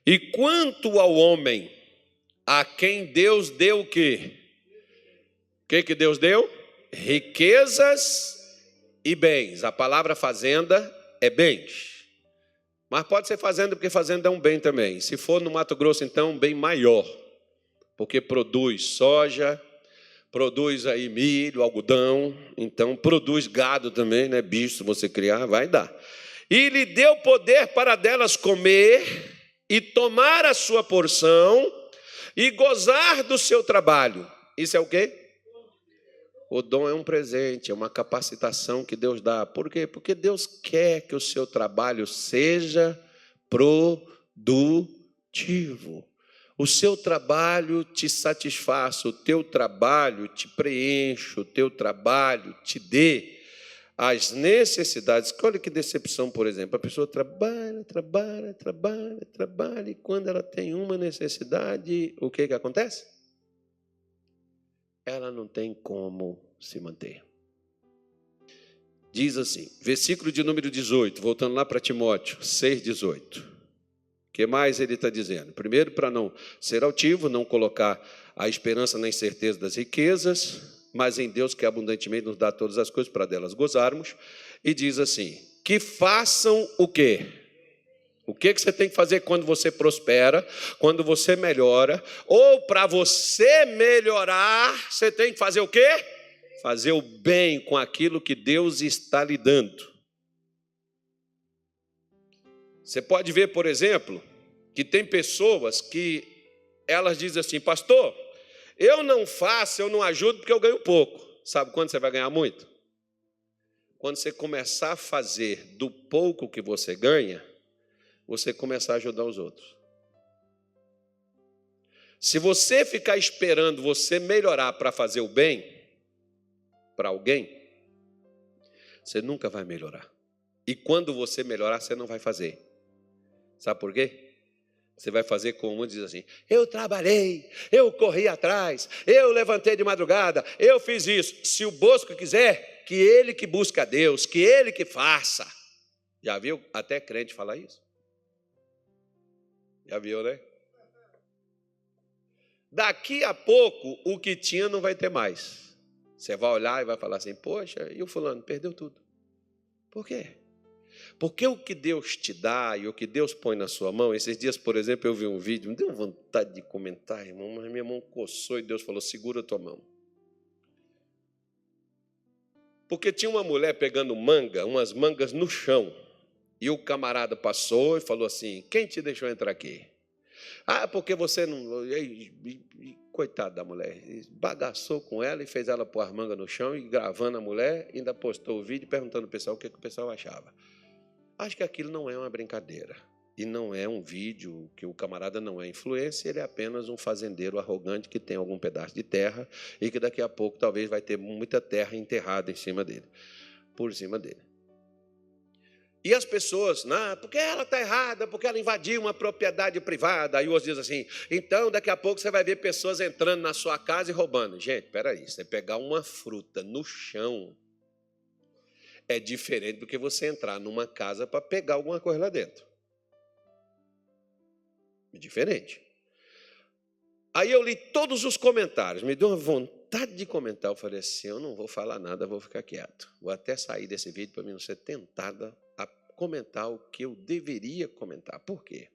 E quanto ao homem, a quem Deus deu o quê? O que Deus deu? Riquezas e bens. A palavra fazenda é bens. Mas pode ser fazenda, porque fazenda é um bem também. Se for no Mato Grosso, então, um bem maior. Porque produz soja, produz aí milho, algodão. Então, produz gado também, né? Bicho, se você criar, vai dar. E lhe deu poder para delas comer e tomar a sua porção e gozar do seu trabalho. Isso é o quê? O dom é um presente, é uma capacitação que Deus dá. Por quê? Porque Deus quer que o seu trabalho seja produtivo. O seu trabalho te satisfaça, o teu trabalho te preencha, o teu trabalho te dê as necessidades. Olha que decepção, por exemplo. A pessoa trabalha, e quando ela tem uma necessidade, o que acontece? Ela não tem como se manter. Diz assim, versículo de número 18, voltando lá para Timóteo 6,18. O que mais ele está dizendo? Primeiro, para não ser altivo, não colocar a esperança na incerteza das riquezas, mas em Deus que abundantemente nos dá todas as coisas para delas gozarmos. E diz assim, que façam o quê? O que você tem que fazer quando você prospera, quando você melhora? Ou para você melhorar, você tem que fazer o quê? Fazer o bem com aquilo que Deus está lhe dando. Você pode ver, por exemplo, que tem pessoas que elas dizem assim, pastor, eu não faço, eu não ajudo porque eu ganho pouco. Sabe quando você vai ganhar muito? Quando você começar a fazer do pouco que você ganha, você começar a ajudar os outros. Se você ficar esperando você melhorar para fazer o bem para alguém, você nunca vai melhorar. E quando você melhorar, você não vai fazer. Sabe por quê? Você vai fazer como um diz assim, eu trabalhei, eu corri atrás, eu levantei de madrugada, eu fiz isso. Se o Bosco quiser, que ele que busca a Deus, que ele que faça. Já viu até crente falar isso? Já viu, né? Daqui a pouco, o que tinha não vai ter mais. Você vai olhar e vai falar assim, poxa, e o fulano perdeu tudo. Por quê? Porque o que Deus te dá e o que Deus põe na sua mão, esses dias, por exemplo, eu vi um vídeo, me deu vontade de comentar, irmão, mas minha mão coçou e Deus falou, segura a tua mão. Porque tinha uma mulher pegando manga, umas mangas no chão, e o camarada passou e falou assim, quem te deixou entrar aqui? Ah, porque você não... Coitada da mulher, bagaçou com ela e fez ela pôr as mangas no chão e gravando a mulher, ainda postou o vídeo perguntando ao pessoal o que o pessoal achava. Acho que aquilo não é uma brincadeira. E não é um vídeo que o camarada não é influência, ele é apenas um fazendeiro arrogante que tem algum pedaço de terra e que daqui a pouco talvez vai ter muita terra enterrada em cima dele, por cima dele. E as pessoas, não, porque ela está errada, porque ela invadiu uma propriedade privada. Aí os dizem assim, então daqui a pouco você vai ver pessoas entrando na sua casa e roubando. Gente, peraí, você pegar uma fruta no chão é diferente do que você entrar numa casa para pegar alguma coisa lá dentro. É diferente. Aí eu li todos os comentários, me deu uma vontade de comentar. Eu falei assim, eu não vou falar nada, vou ficar quieto. Vou até sair desse vídeo para mim não ser tentada a comentar o que eu deveria comentar. Por quê?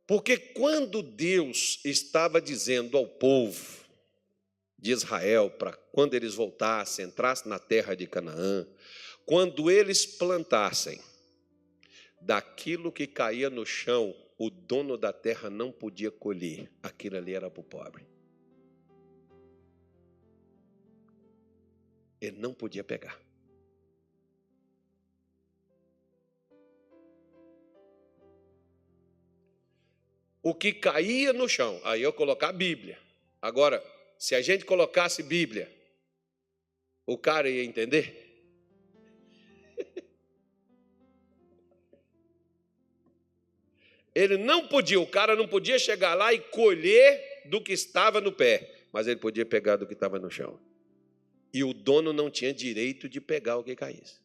Porque quando Deus estava dizendo ao povo de Israel, para quando eles voltassem, entrassem na terra de Canaã, quando eles plantassem, daquilo que caía no chão, o dono da terra não podia colher, aquilo ali era para o pobre. Ele não podia pegar. O que caía no chão, aí eu colocar a Bíblia. Agora, se a gente colocasse Bíblia, o cara ia entender? Ele não podia, o cara não podia chegar lá e colher do que estava no pé, mas ele podia pegar do que estava no chão. E o dono não tinha direito de pegar o que caísse.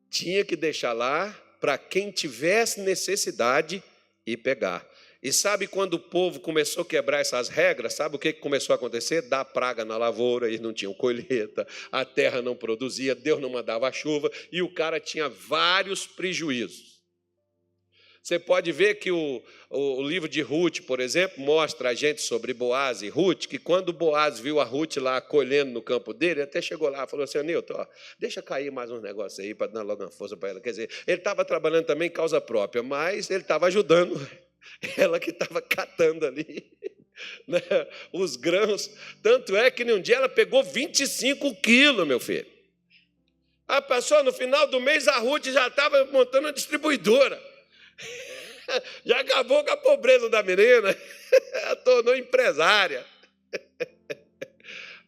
Tinha que deixar lá para quem tivesse necessidade e pegar. E sabe quando o povo começou a quebrar essas regras, sabe o que começou a acontecer? Dar praga na lavoura, eles não tinham colheita, a terra não produzia, Deus não mandava chuva, e o cara tinha vários prejuízos. Você pode ver que o livro de Ruth, por exemplo, mostra a gente sobre Boaz e Ruth, que quando Boaz viu a Ruth lá colhendo no campo dele, até chegou lá e falou assim: Nilton, deixa cair mais uns negócios aí para dar logo uma força para ela. Quer dizer, ele estava trabalhando também em causa própria, mas ele estava ajudando ela que estava catando ali, né, os grãos. Tanto é que num dia ela pegou 25 quilos, meu filho. A pessoa, no final do mês, a Ruth já estava montando uma distribuidora. Já acabou com a pobreza da menina, a tornou empresária.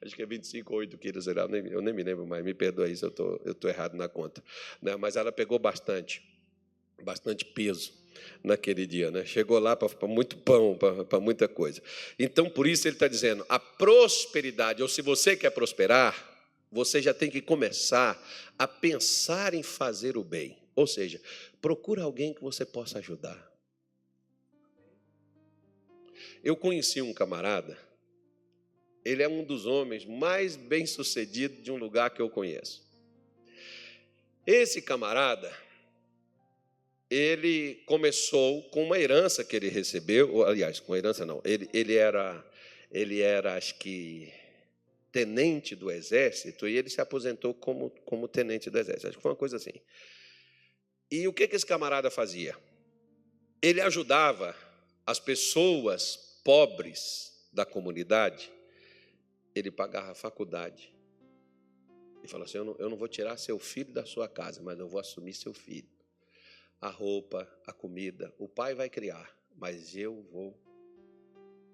Acho que é 25 ou 8 quilos, eu nem me lembro mais, me perdoa isso, eu estou errado na conta. Mas ela pegou bastante peso naquele dia, né? Chegou lá para muito pão, para muita coisa. Então, por isso ele está dizendo, a prosperidade, ou se você quer prosperar, você já tem que começar a pensar em fazer o bem. Ou seja, procura alguém que você possa ajudar. Eu conheci um camarada, ele é um dos homens mais bem-sucedidos de um lugar que eu conheço. Esse camarada, ele começou com uma herança que ele recebeu, aliás, com herança não, ele era, acho que, tenente do exército, e ele se aposentou como tenente do exército, acho que foi uma coisa assim. E o que esse camarada fazia? Ele ajudava as pessoas pobres da comunidade, ele pagava a faculdade. E falou assim, eu não vou tirar seu filho da sua casa, mas eu vou assumir seu filho. A roupa, a comida, o pai vai criar, mas eu vou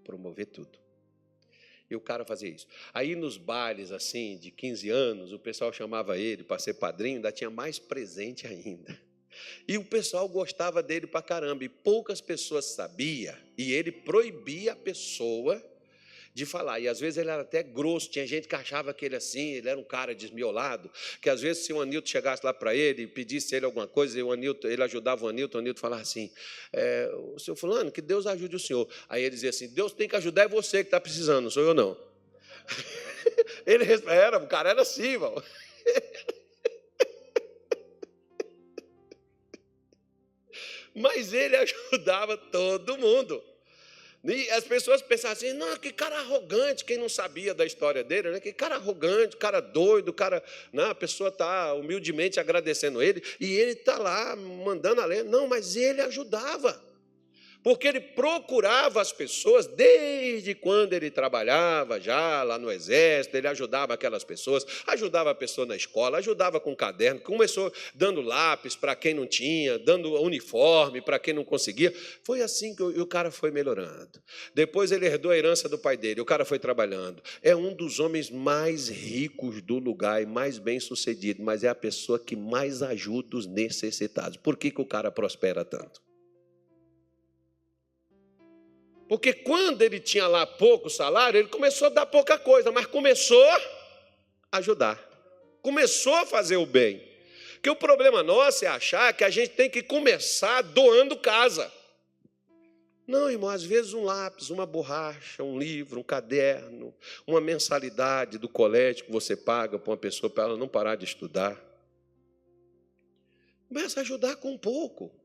promover tudo. E o cara fazia isso. Aí nos bailes assim, de 15 anos, o pessoal chamava ele para ser padrinho, ainda tinha mais presente ainda. E o pessoal gostava dele pra caramba, e poucas pessoas sabiam, e ele proibia a pessoa de falar, e às vezes ele era até grosso, tinha gente que achava que ele assim, ele era um cara desmiolado, que às vezes se o Anilton chegasse lá para ele e pedisse ele alguma coisa, e ele ajudava o Anilton falava assim, o senhor fulano, que Deus ajude o senhor. Aí ele dizia assim, Deus tem que ajudar, é você que está precisando, não sou eu não. O cara era assim, irmão. Mas ele ajudava todo mundo. E as pessoas pensavam assim, não, que cara arrogante, quem não sabia da história dele, né? Que cara arrogante, cara doido, a pessoa está humildemente agradecendo ele, e ele está lá mandando a lei. Não, mas ele ajudava. Porque ele procurava as pessoas desde quando ele trabalhava já lá no exército, ele ajudava aquelas pessoas, ajudava a pessoa na escola, ajudava com caderno, começou dando lápis para quem não tinha, dando uniforme para quem não conseguia. Foi assim que o cara foi melhorando. Depois ele herdou a herança do pai dele, o cara foi trabalhando. É um dos homens mais ricos do lugar e mais bem-sucedido, mas é a pessoa que mais ajuda os necessitados. Por que o cara prospera tanto? Porque quando ele tinha lá pouco salário, ele começou a dar pouca coisa, mas começou a ajudar. Começou a fazer o bem. Porque o problema nosso é achar que a gente tem que começar doando casa. Não, irmão, às vezes um lápis, uma borracha, um livro, um caderno, uma mensalidade do colégio que você paga para uma pessoa para ela não parar de estudar. Começa a ajudar com um pouco.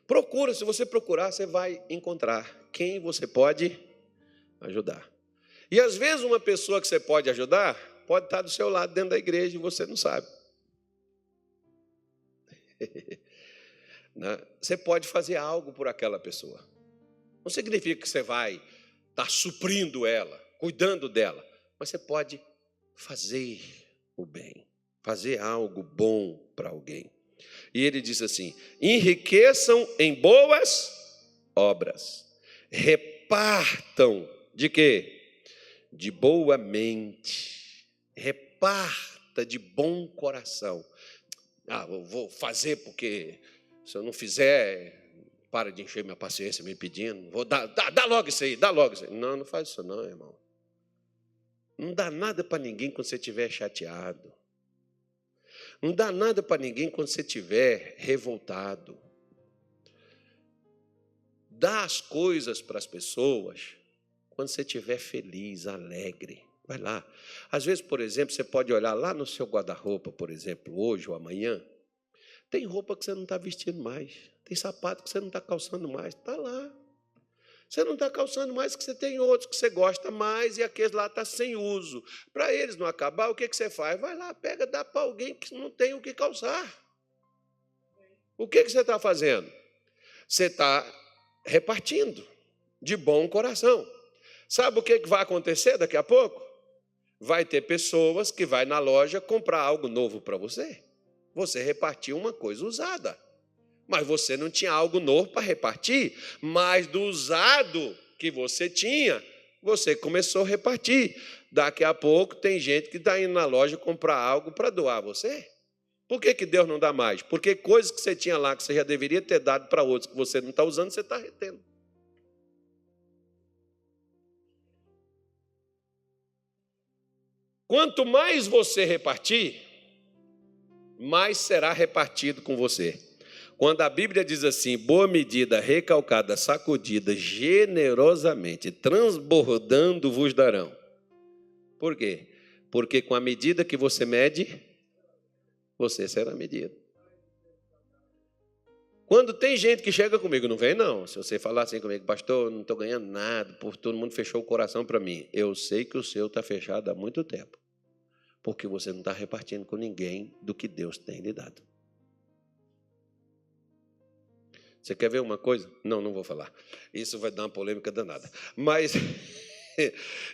Procura, se você procurar, você vai encontrar quem você pode ajudar. E às vezes uma pessoa que você pode ajudar pode estar do seu lado dentro da igreja e você não sabe. Você pode fazer algo por aquela pessoa. Não significa que você vai estar suprindo ela, cuidando dela, mas você pode fazer o bem, fazer algo bom para alguém. E ele diz assim, enriqueçam em boas obras, repartam de quê? De boa mente, repartam reparta de bom coração. Eu vou fazer porque se eu não fizer, para de encher minha paciência me pedindo. Vou dar logo isso aí, dá logo isso aí. Não, não faz isso não, irmão. Não dá nada para ninguém quando você estiver chateado. Não dá nada para ninguém quando você estiver revoltado. Dá as coisas para as pessoas quando você estiver feliz, alegre. Vai lá. Às vezes, por exemplo, você pode olhar lá no seu guarda-roupa, por exemplo, hoje ou amanhã. Tem roupa que você não está vestindo mais. Tem sapato que você não está calçando mais. Está lá. Você não está calçando mais, que você tem outros que você gosta mais e aqueles lá estão sem uso. Para eles não acabar, o que você faz? Vai lá, pega, dá para alguém que não tem o que calçar. O que você está fazendo? Você está repartindo de bom coração. Sabe o que vai acontecer daqui a pouco? Vai ter pessoas que vai na loja comprar algo novo para você. Você repartiu uma coisa usada. Mas você não tinha algo novo para repartir, mas do usado que você tinha, você começou a repartir. Daqui a pouco tem gente que está indo na loja comprar algo para doar a você. Por que Deus não dá mais? Porque coisas que você tinha lá, que você já deveria ter dado para outros, que você não está usando, você está retendo. Quanto mais você repartir, mais será repartido com você. Quando a Bíblia diz assim, boa medida, recalcada, sacudida, generosamente, transbordando vos darão. Por quê? Porque com a medida que você mede, você será medido. Quando tem gente que chega comigo, não vem não. Se você falar assim comigo, pastor, não estou ganhando nada, porque todo mundo fechou o coração para mim. Eu sei que o seu está fechado há muito tempo. Porque você não está repartindo com ninguém do que Deus tem lhe dado. Você quer ver uma coisa? Não, não vou falar. Isso vai dar uma polêmica danada. Mas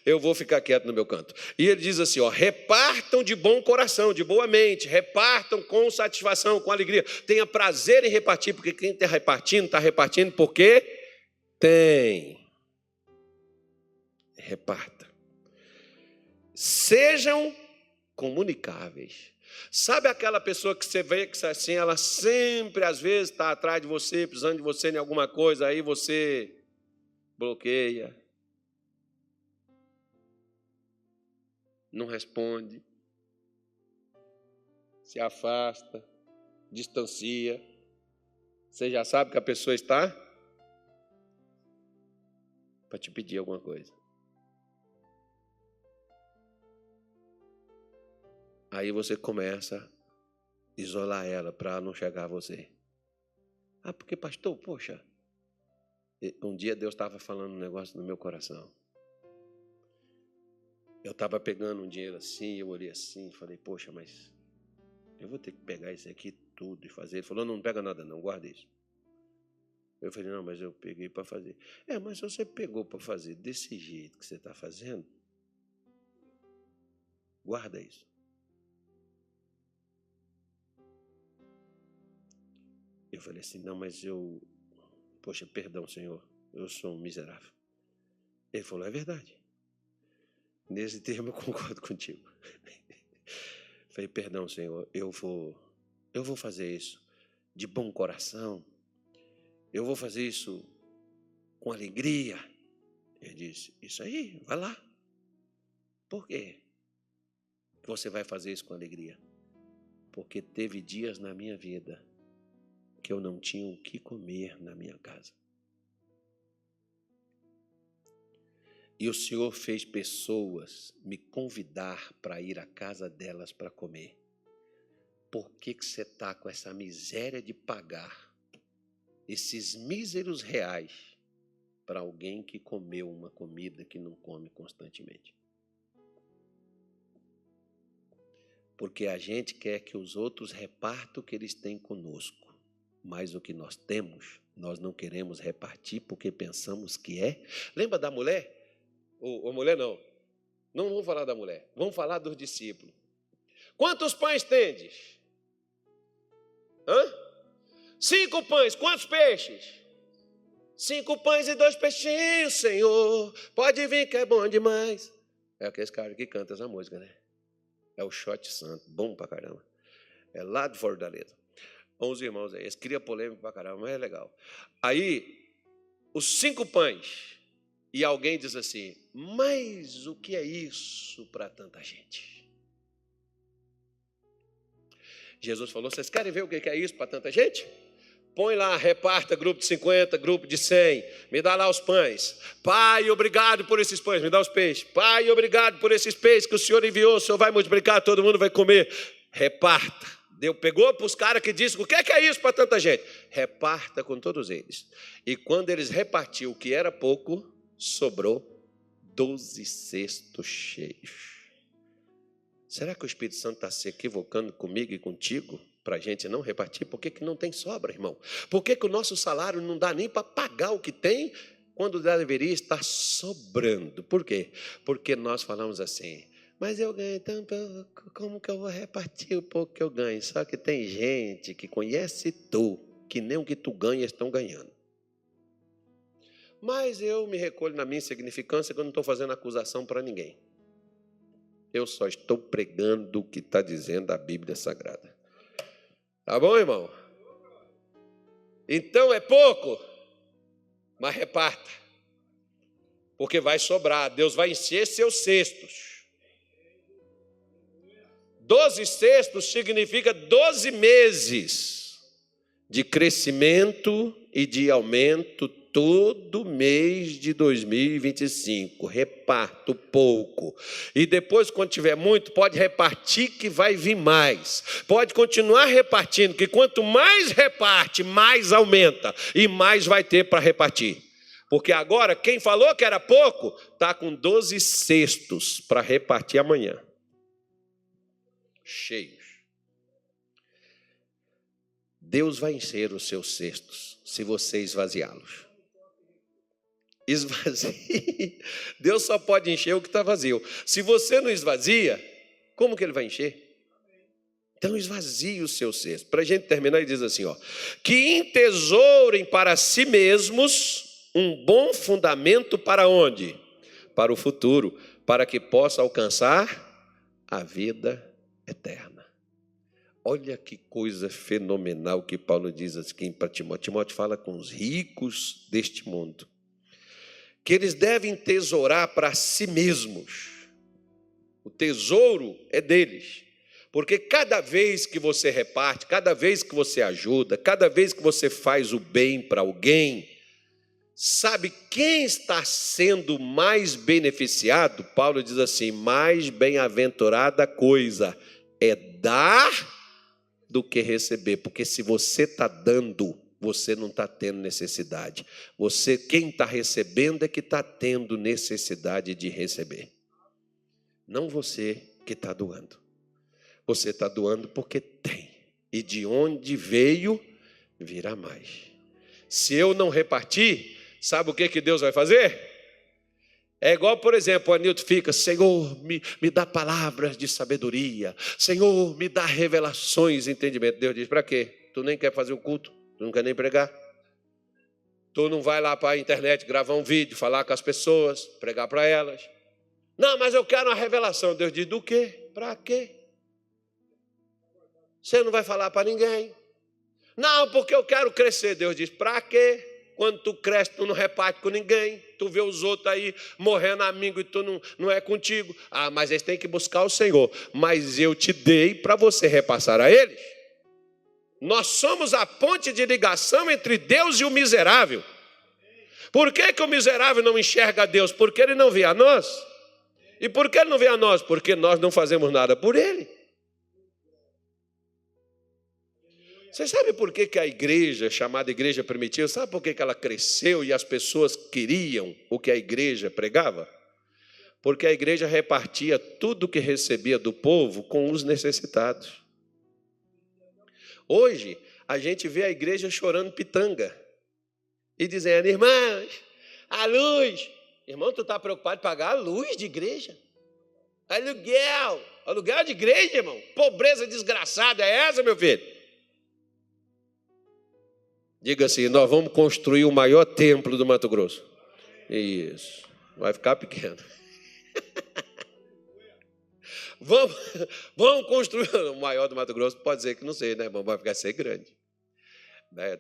eu vou ficar quieto no meu canto. E ele diz assim, repartam de bom coração, de boa mente, repartam com satisfação, com alegria. Tenha prazer em repartir, porque quem está repartindo porque tem. Reparta. Sejam comunicáveis. Sabe aquela pessoa que você vê que assim, ela sempre, às vezes, está atrás de você, precisando de você em alguma coisa, aí você bloqueia, não responde, se afasta, distancia. Você já sabe que a pessoa está para te pedir alguma coisa. Aí você começa a isolar ela para não chegar a você. Porque pastor, poxa, um dia Deus estava falando um negócio no meu coração. Eu estava pegando um dinheiro assim, eu olhei assim e falei, poxa, mas eu vou ter que pegar isso aqui tudo e fazer. Ele falou, não pega nada não, guarda isso. Eu falei, não, mas eu peguei para fazer. Mas se você pegou para fazer desse jeito que você está fazendo, guarda isso. Eu falei assim, não, mas poxa, perdão, Senhor, eu sou um miserável. Ele falou, é verdade. Nesse termo eu concordo contigo. Falei, perdão, Senhor, eu vou fazer isso de bom coração. Eu vou fazer isso com alegria. Ele disse, isso aí, vai lá. Por quê que você vai fazer isso com alegria? Porque teve dias na minha vida que eu não tinha o que comer na minha casa. E o Senhor fez pessoas me convidar para ir à casa delas para comer. Por que você está com essa miséria de pagar esses míseros reais para alguém que comeu uma comida que não come constantemente? Porque a gente quer que os outros repartam o que eles têm conosco. Mas o que nós temos, nós não queremos repartir porque pensamos que é. Lembra da mulher? Ou mulher não. Não vamos falar da mulher. Vamos falar dos discípulos. Quantos pães tendes? 5 pães. Quantos peixes? 5 pães e 2 peixinhos, Senhor. Pode vir que é bom demais. É aqueles caras que cantam essa música, né? É o Shot Santo, bom pra caramba. É lá de Fortaleza. 11 irmãos aí, eles criam polêmica pra caramba, mas é legal. Aí, os 5 pães, e alguém diz assim, mas o que é isso para tanta gente? Jesus falou, vocês querem ver o que é isso para tanta gente? Põe lá, reparta, grupo de 50, grupo de 100, me dá lá os pães. Pai, obrigado por esses pães, me dá os peixes. Pai, obrigado por esses peixes que o Senhor enviou, o Senhor vai multiplicar, todo mundo vai comer. Reparta. Deus pegou para os caras que disseram, o que é isso para tanta gente? Reparta com todos eles. E quando eles repartiam o que era pouco, sobrou 12 cestos cheios. Será que o Espírito Santo está se equivocando comigo e contigo? Para a gente não repartir? Por que não tem sobra, irmão? Por que o nosso salário não dá nem para pagar o que tem, quando deveria estar sobrando? Por quê? Porque nós falamos assim, mas eu ganho tão pouco, como que eu vou repartir o pouco que eu ganho? Só que tem gente que conhece tu, que nem o que tu ganha estão ganhando. Mas eu me recolho na minha insignificância, que eu não estou fazendo acusação para ninguém. Eu só estou pregando o que está dizendo a Bíblia Sagrada. Tá bom, irmão? Então é pouco, mas reparta. Porque vai sobrar, Deus vai encher seus cestos. 12 cestos significa 12 meses de crescimento e de aumento todo mês de 2025. Reparto pouco. E depois, quando tiver muito, pode repartir que vai vir mais. Pode continuar repartindo, que quanto mais reparte, mais aumenta. E mais vai ter para repartir. Porque agora, quem falou que era pouco, está com 12 cestos para repartir amanhã. Cheios. Deus vai encher os seus cestos, se você esvaziá-los. Esvazie. Deus só pode encher o que está vazio. Se você não esvazia, como que ele vai encher? Então esvazie o seu cesto. Para a gente terminar, ele diz assim, ó, que entesourem para si mesmos um bom fundamento para onde? Para o futuro, para que possa alcançar a vida eterna. Olha que coisa fenomenal que Paulo diz aqui para Timóteo. Timóteo fala com os ricos deste mundo, que eles devem tesourar para si mesmos. O tesouro é deles. Porque cada vez que você reparte, cada vez que você ajuda, cada vez que você faz o bem para alguém, sabe quem está sendo mais beneficiado? Paulo diz assim, mais bem-aventurada coisa é dar do que receber. Porque se você está dando, você não está tendo necessidade. Quem está recebendo é que está tendo necessidade de receber. Não você que está doando. Você está doando porque tem. E de onde veio, virá mais. Se eu não repartir, sabe o que Deus vai fazer? É igual, por exemplo, o Anilton fica, Senhor, me dá palavras de sabedoria. Senhor, me dá revelações, entendimento. Deus diz, para quê? Tu nem quer fazer o culto? Tu não quer nem pregar? Tu não vai lá para a internet gravar um vídeo, falar com as pessoas, pregar para elas? Não, mas eu quero uma revelação. Deus diz, do quê? Para quê? Você não vai falar para ninguém. Não, porque eu quero crescer. Deus diz, para quê? Quando tu cresce, tu não reparte com ninguém. Tu vê os outros aí morrendo amigo e tu não é contigo. Ah, mas eles têm que buscar o Senhor. Mas eu te dei para você repassar a eles. Nós somos a ponte de ligação entre Deus e o miserável. Por que o miserável não enxerga a Deus? Porque ele não vê a nós. E por que ele não vê a nós? Porque nós não fazemos nada por ele. Você sabe por que a igreja, chamada igreja primitiva, sabe por que ela cresceu e as pessoas queriam o que a igreja pregava? Porque a igreja repartia tudo que recebia do povo com os necessitados. Hoje, a gente vê a igreja chorando pitanga e dizendo, irmãos, a luz. Irmão, tu está preocupado em pagar a luz de igreja? Aluguel de igreja, irmão. Pobreza desgraçada é essa, meu filho? Diga assim, nós vamos construir o maior templo do Mato Grosso. Isso, vai ficar pequeno. Vamos, vamos construir. O maior do Mato Grosso pode ser que não seja, né, irmão? Vai ficar ser grande.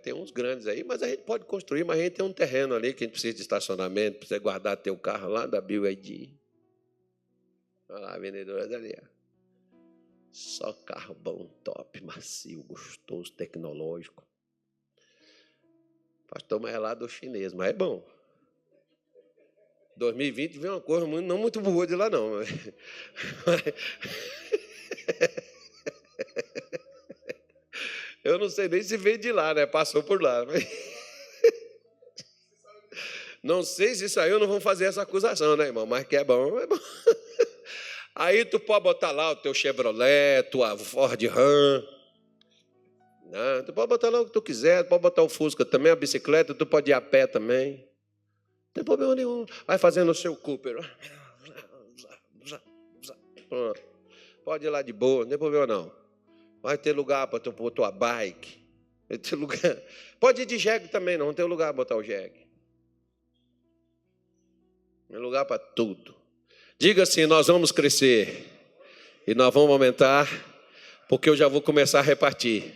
Tem uns grandes aí, mas a gente pode construir, mas a gente tem um terreno ali que a gente precisa de estacionamento, precisa guardar teu carro lá da BYD. Olha lá, a vendedora dali. Só carro bom, top, macio, gostoso, tecnológico. Pastor, mas é lá do chinês, mas é bom. 2020 veio uma coisa não muito boa de lá, não. Eu não sei nem se veio de lá, né? Passou por lá. Não sei se saiu, não vamos fazer essa acusação, né, irmão? Mas que é bom, é bom. Aí tu pode botar lá o teu Chevrolet, tua Ford Ram. Não, tu pode botar lá o que tu quiser, tu pode botar o Fusca também, a bicicleta, tu pode ir a pé também. Não tem problema nenhum. Vai fazendo o seu Cooper. Pronto. Pode ir lá de boa, não tem problema não. Vai ter lugar para tu pôr tua bike. Vai ter lugar. Pode ir de jegue também, não tem lugar para botar o jegue. Tem lugar para tudo. Diga assim, nós vamos crescer. E nós vamos aumentar, porque eu já vou começar a repartir.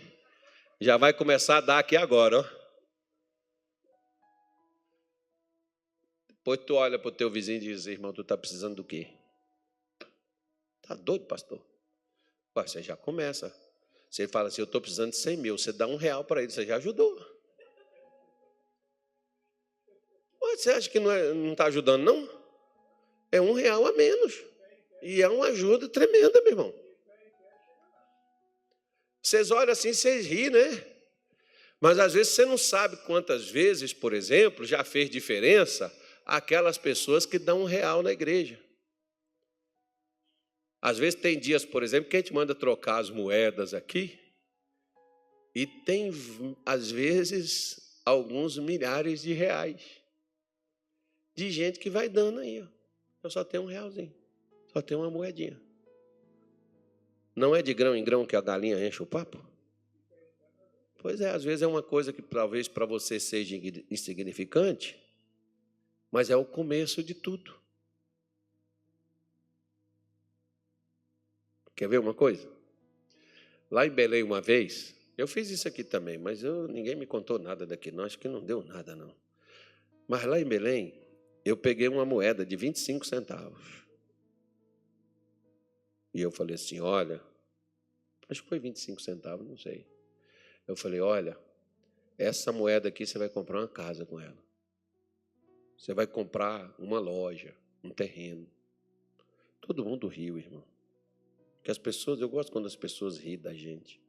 Já vai começar a dar aqui agora, ó. Depois tu olha para o teu vizinho e diz, irmão, tu está precisando do quê? Está doido, pastor? Ué, você já começa. Você fala assim, eu estou precisando de 100 mil. Você dá R$1 para ele, você já ajudou. Ué, você acha que não está ajudando, não? É R$1 a menos. E é uma ajuda tremenda, meu irmão. Vocês olham assim, vocês riem, né? Mas às vezes você não sabe quantas vezes, por exemplo, já fez diferença aquelas pessoas que dão R$1 na igreja. Às vezes tem dias, por exemplo, que a gente manda trocar as moedas aqui e tem, às vezes, alguns milhares de reais de gente que vai dando aí. Ó. Eu só tenho R$1, só tenho uma moedinha. Não é de grão em grão que a galinha enche o papo? Pois é, às vezes é uma coisa que talvez para você seja insignificante, mas é o começo de tudo. Quer ver uma coisa? Lá em Belém uma vez, eu fiz isso aqui também, mas ninguém me contou nada daqui, não, acho que não deu nada não. Mas lá em Belém, eu peguei uma moeda de 25 centavos. E eu falei assim, olha, acho que foi 25 centavos, não sei. Eu falei, olha, essa moeda aqui você vai comprar uma casa com ela. Você vai comprar uma loja, um terreno. Todo mundo riu, irmão. Que as pessoas, eu gosto quando as pessoas riem da gente.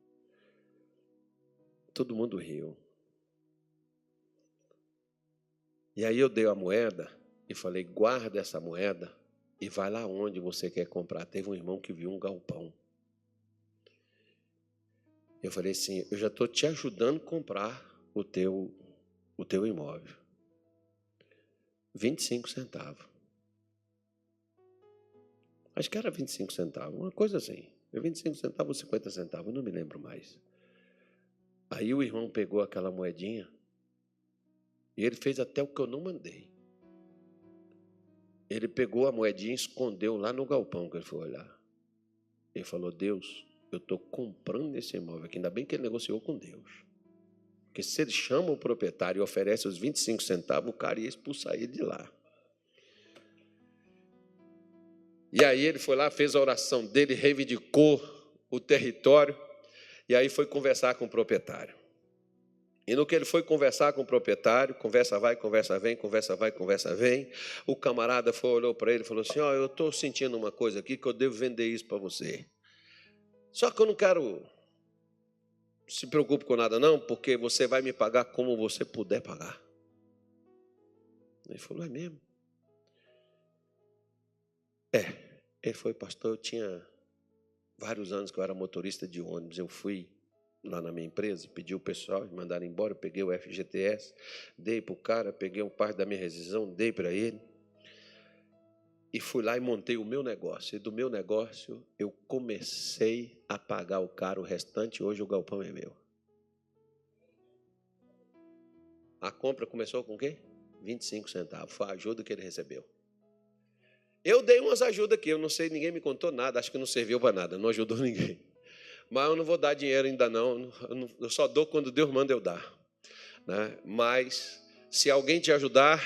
Todo mundo riu. E aí eu dei a moeda e falei, guarda essa moeda e vai lá onde você quer comprar. Teve um irmão que viu um galpão. Eu falei assim, eu já estou te ajudando a comprar o teu imóvel. 25 centavos. Acho que era 25 centavos, uma coisa assim. 25 centavos ou 50 centavos, não me lembro mais. Aí o irmão pegou aquela moedinha e ele fez até o que eu não mandei. Ele pegou a moedinha e escondeu lá no galpão que ele foi olhar. Ele falou, Deus, eu estou comprando esse imóvel aqui. Ainda bem que ele negociou com Deus. Porque se ele chama o proprietário e oferece os 25 centavos, o cara ia expulsar ele de lá. E aí ele foi lá, fez a oração dele, reivindicou o território, e aí foi conversar com o proprietário. E no que ele foi conversar com o proprietário, conversa vai, conversa vem, conversa vai, conversa vem, o camarada olhou para ele e falou assim, eu estou sentindo uma coisa aqui que eu devo vender isso para você. Só que eu não quero se preocupe com nada não, porque você vai me pagar como você puder pagar. Ele falou, é mesmo? Ele foi, pastor, eu tinha vários anos que eu era motorista de ônibus, eu fui lá na minha empresa, pedi o pessoal, me mandaram embora, eu peguei o FGTS, dei para o cara, peguei um parte da minha rescisão, dei para ele, e fui lá e montei o meu negócio, e do meu negócio eu comecei a pagar o cara o restante, hoje o galpão é meu. A compra começou com o quê? 25 centavos, foi a ajuda que ele recebeu. Eu dei umas ajudas aqui, eu não sei, ninguém me contou nada, acho que não serviu para nada, não ajudou ninguém. Mas eu não vou dar dinheiro ainda não, eu só dou quando Deus manda eu dar, né? Mas se alguém te ajudar,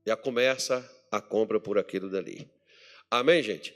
já começa a compra por aquilo dali. Amém, gente?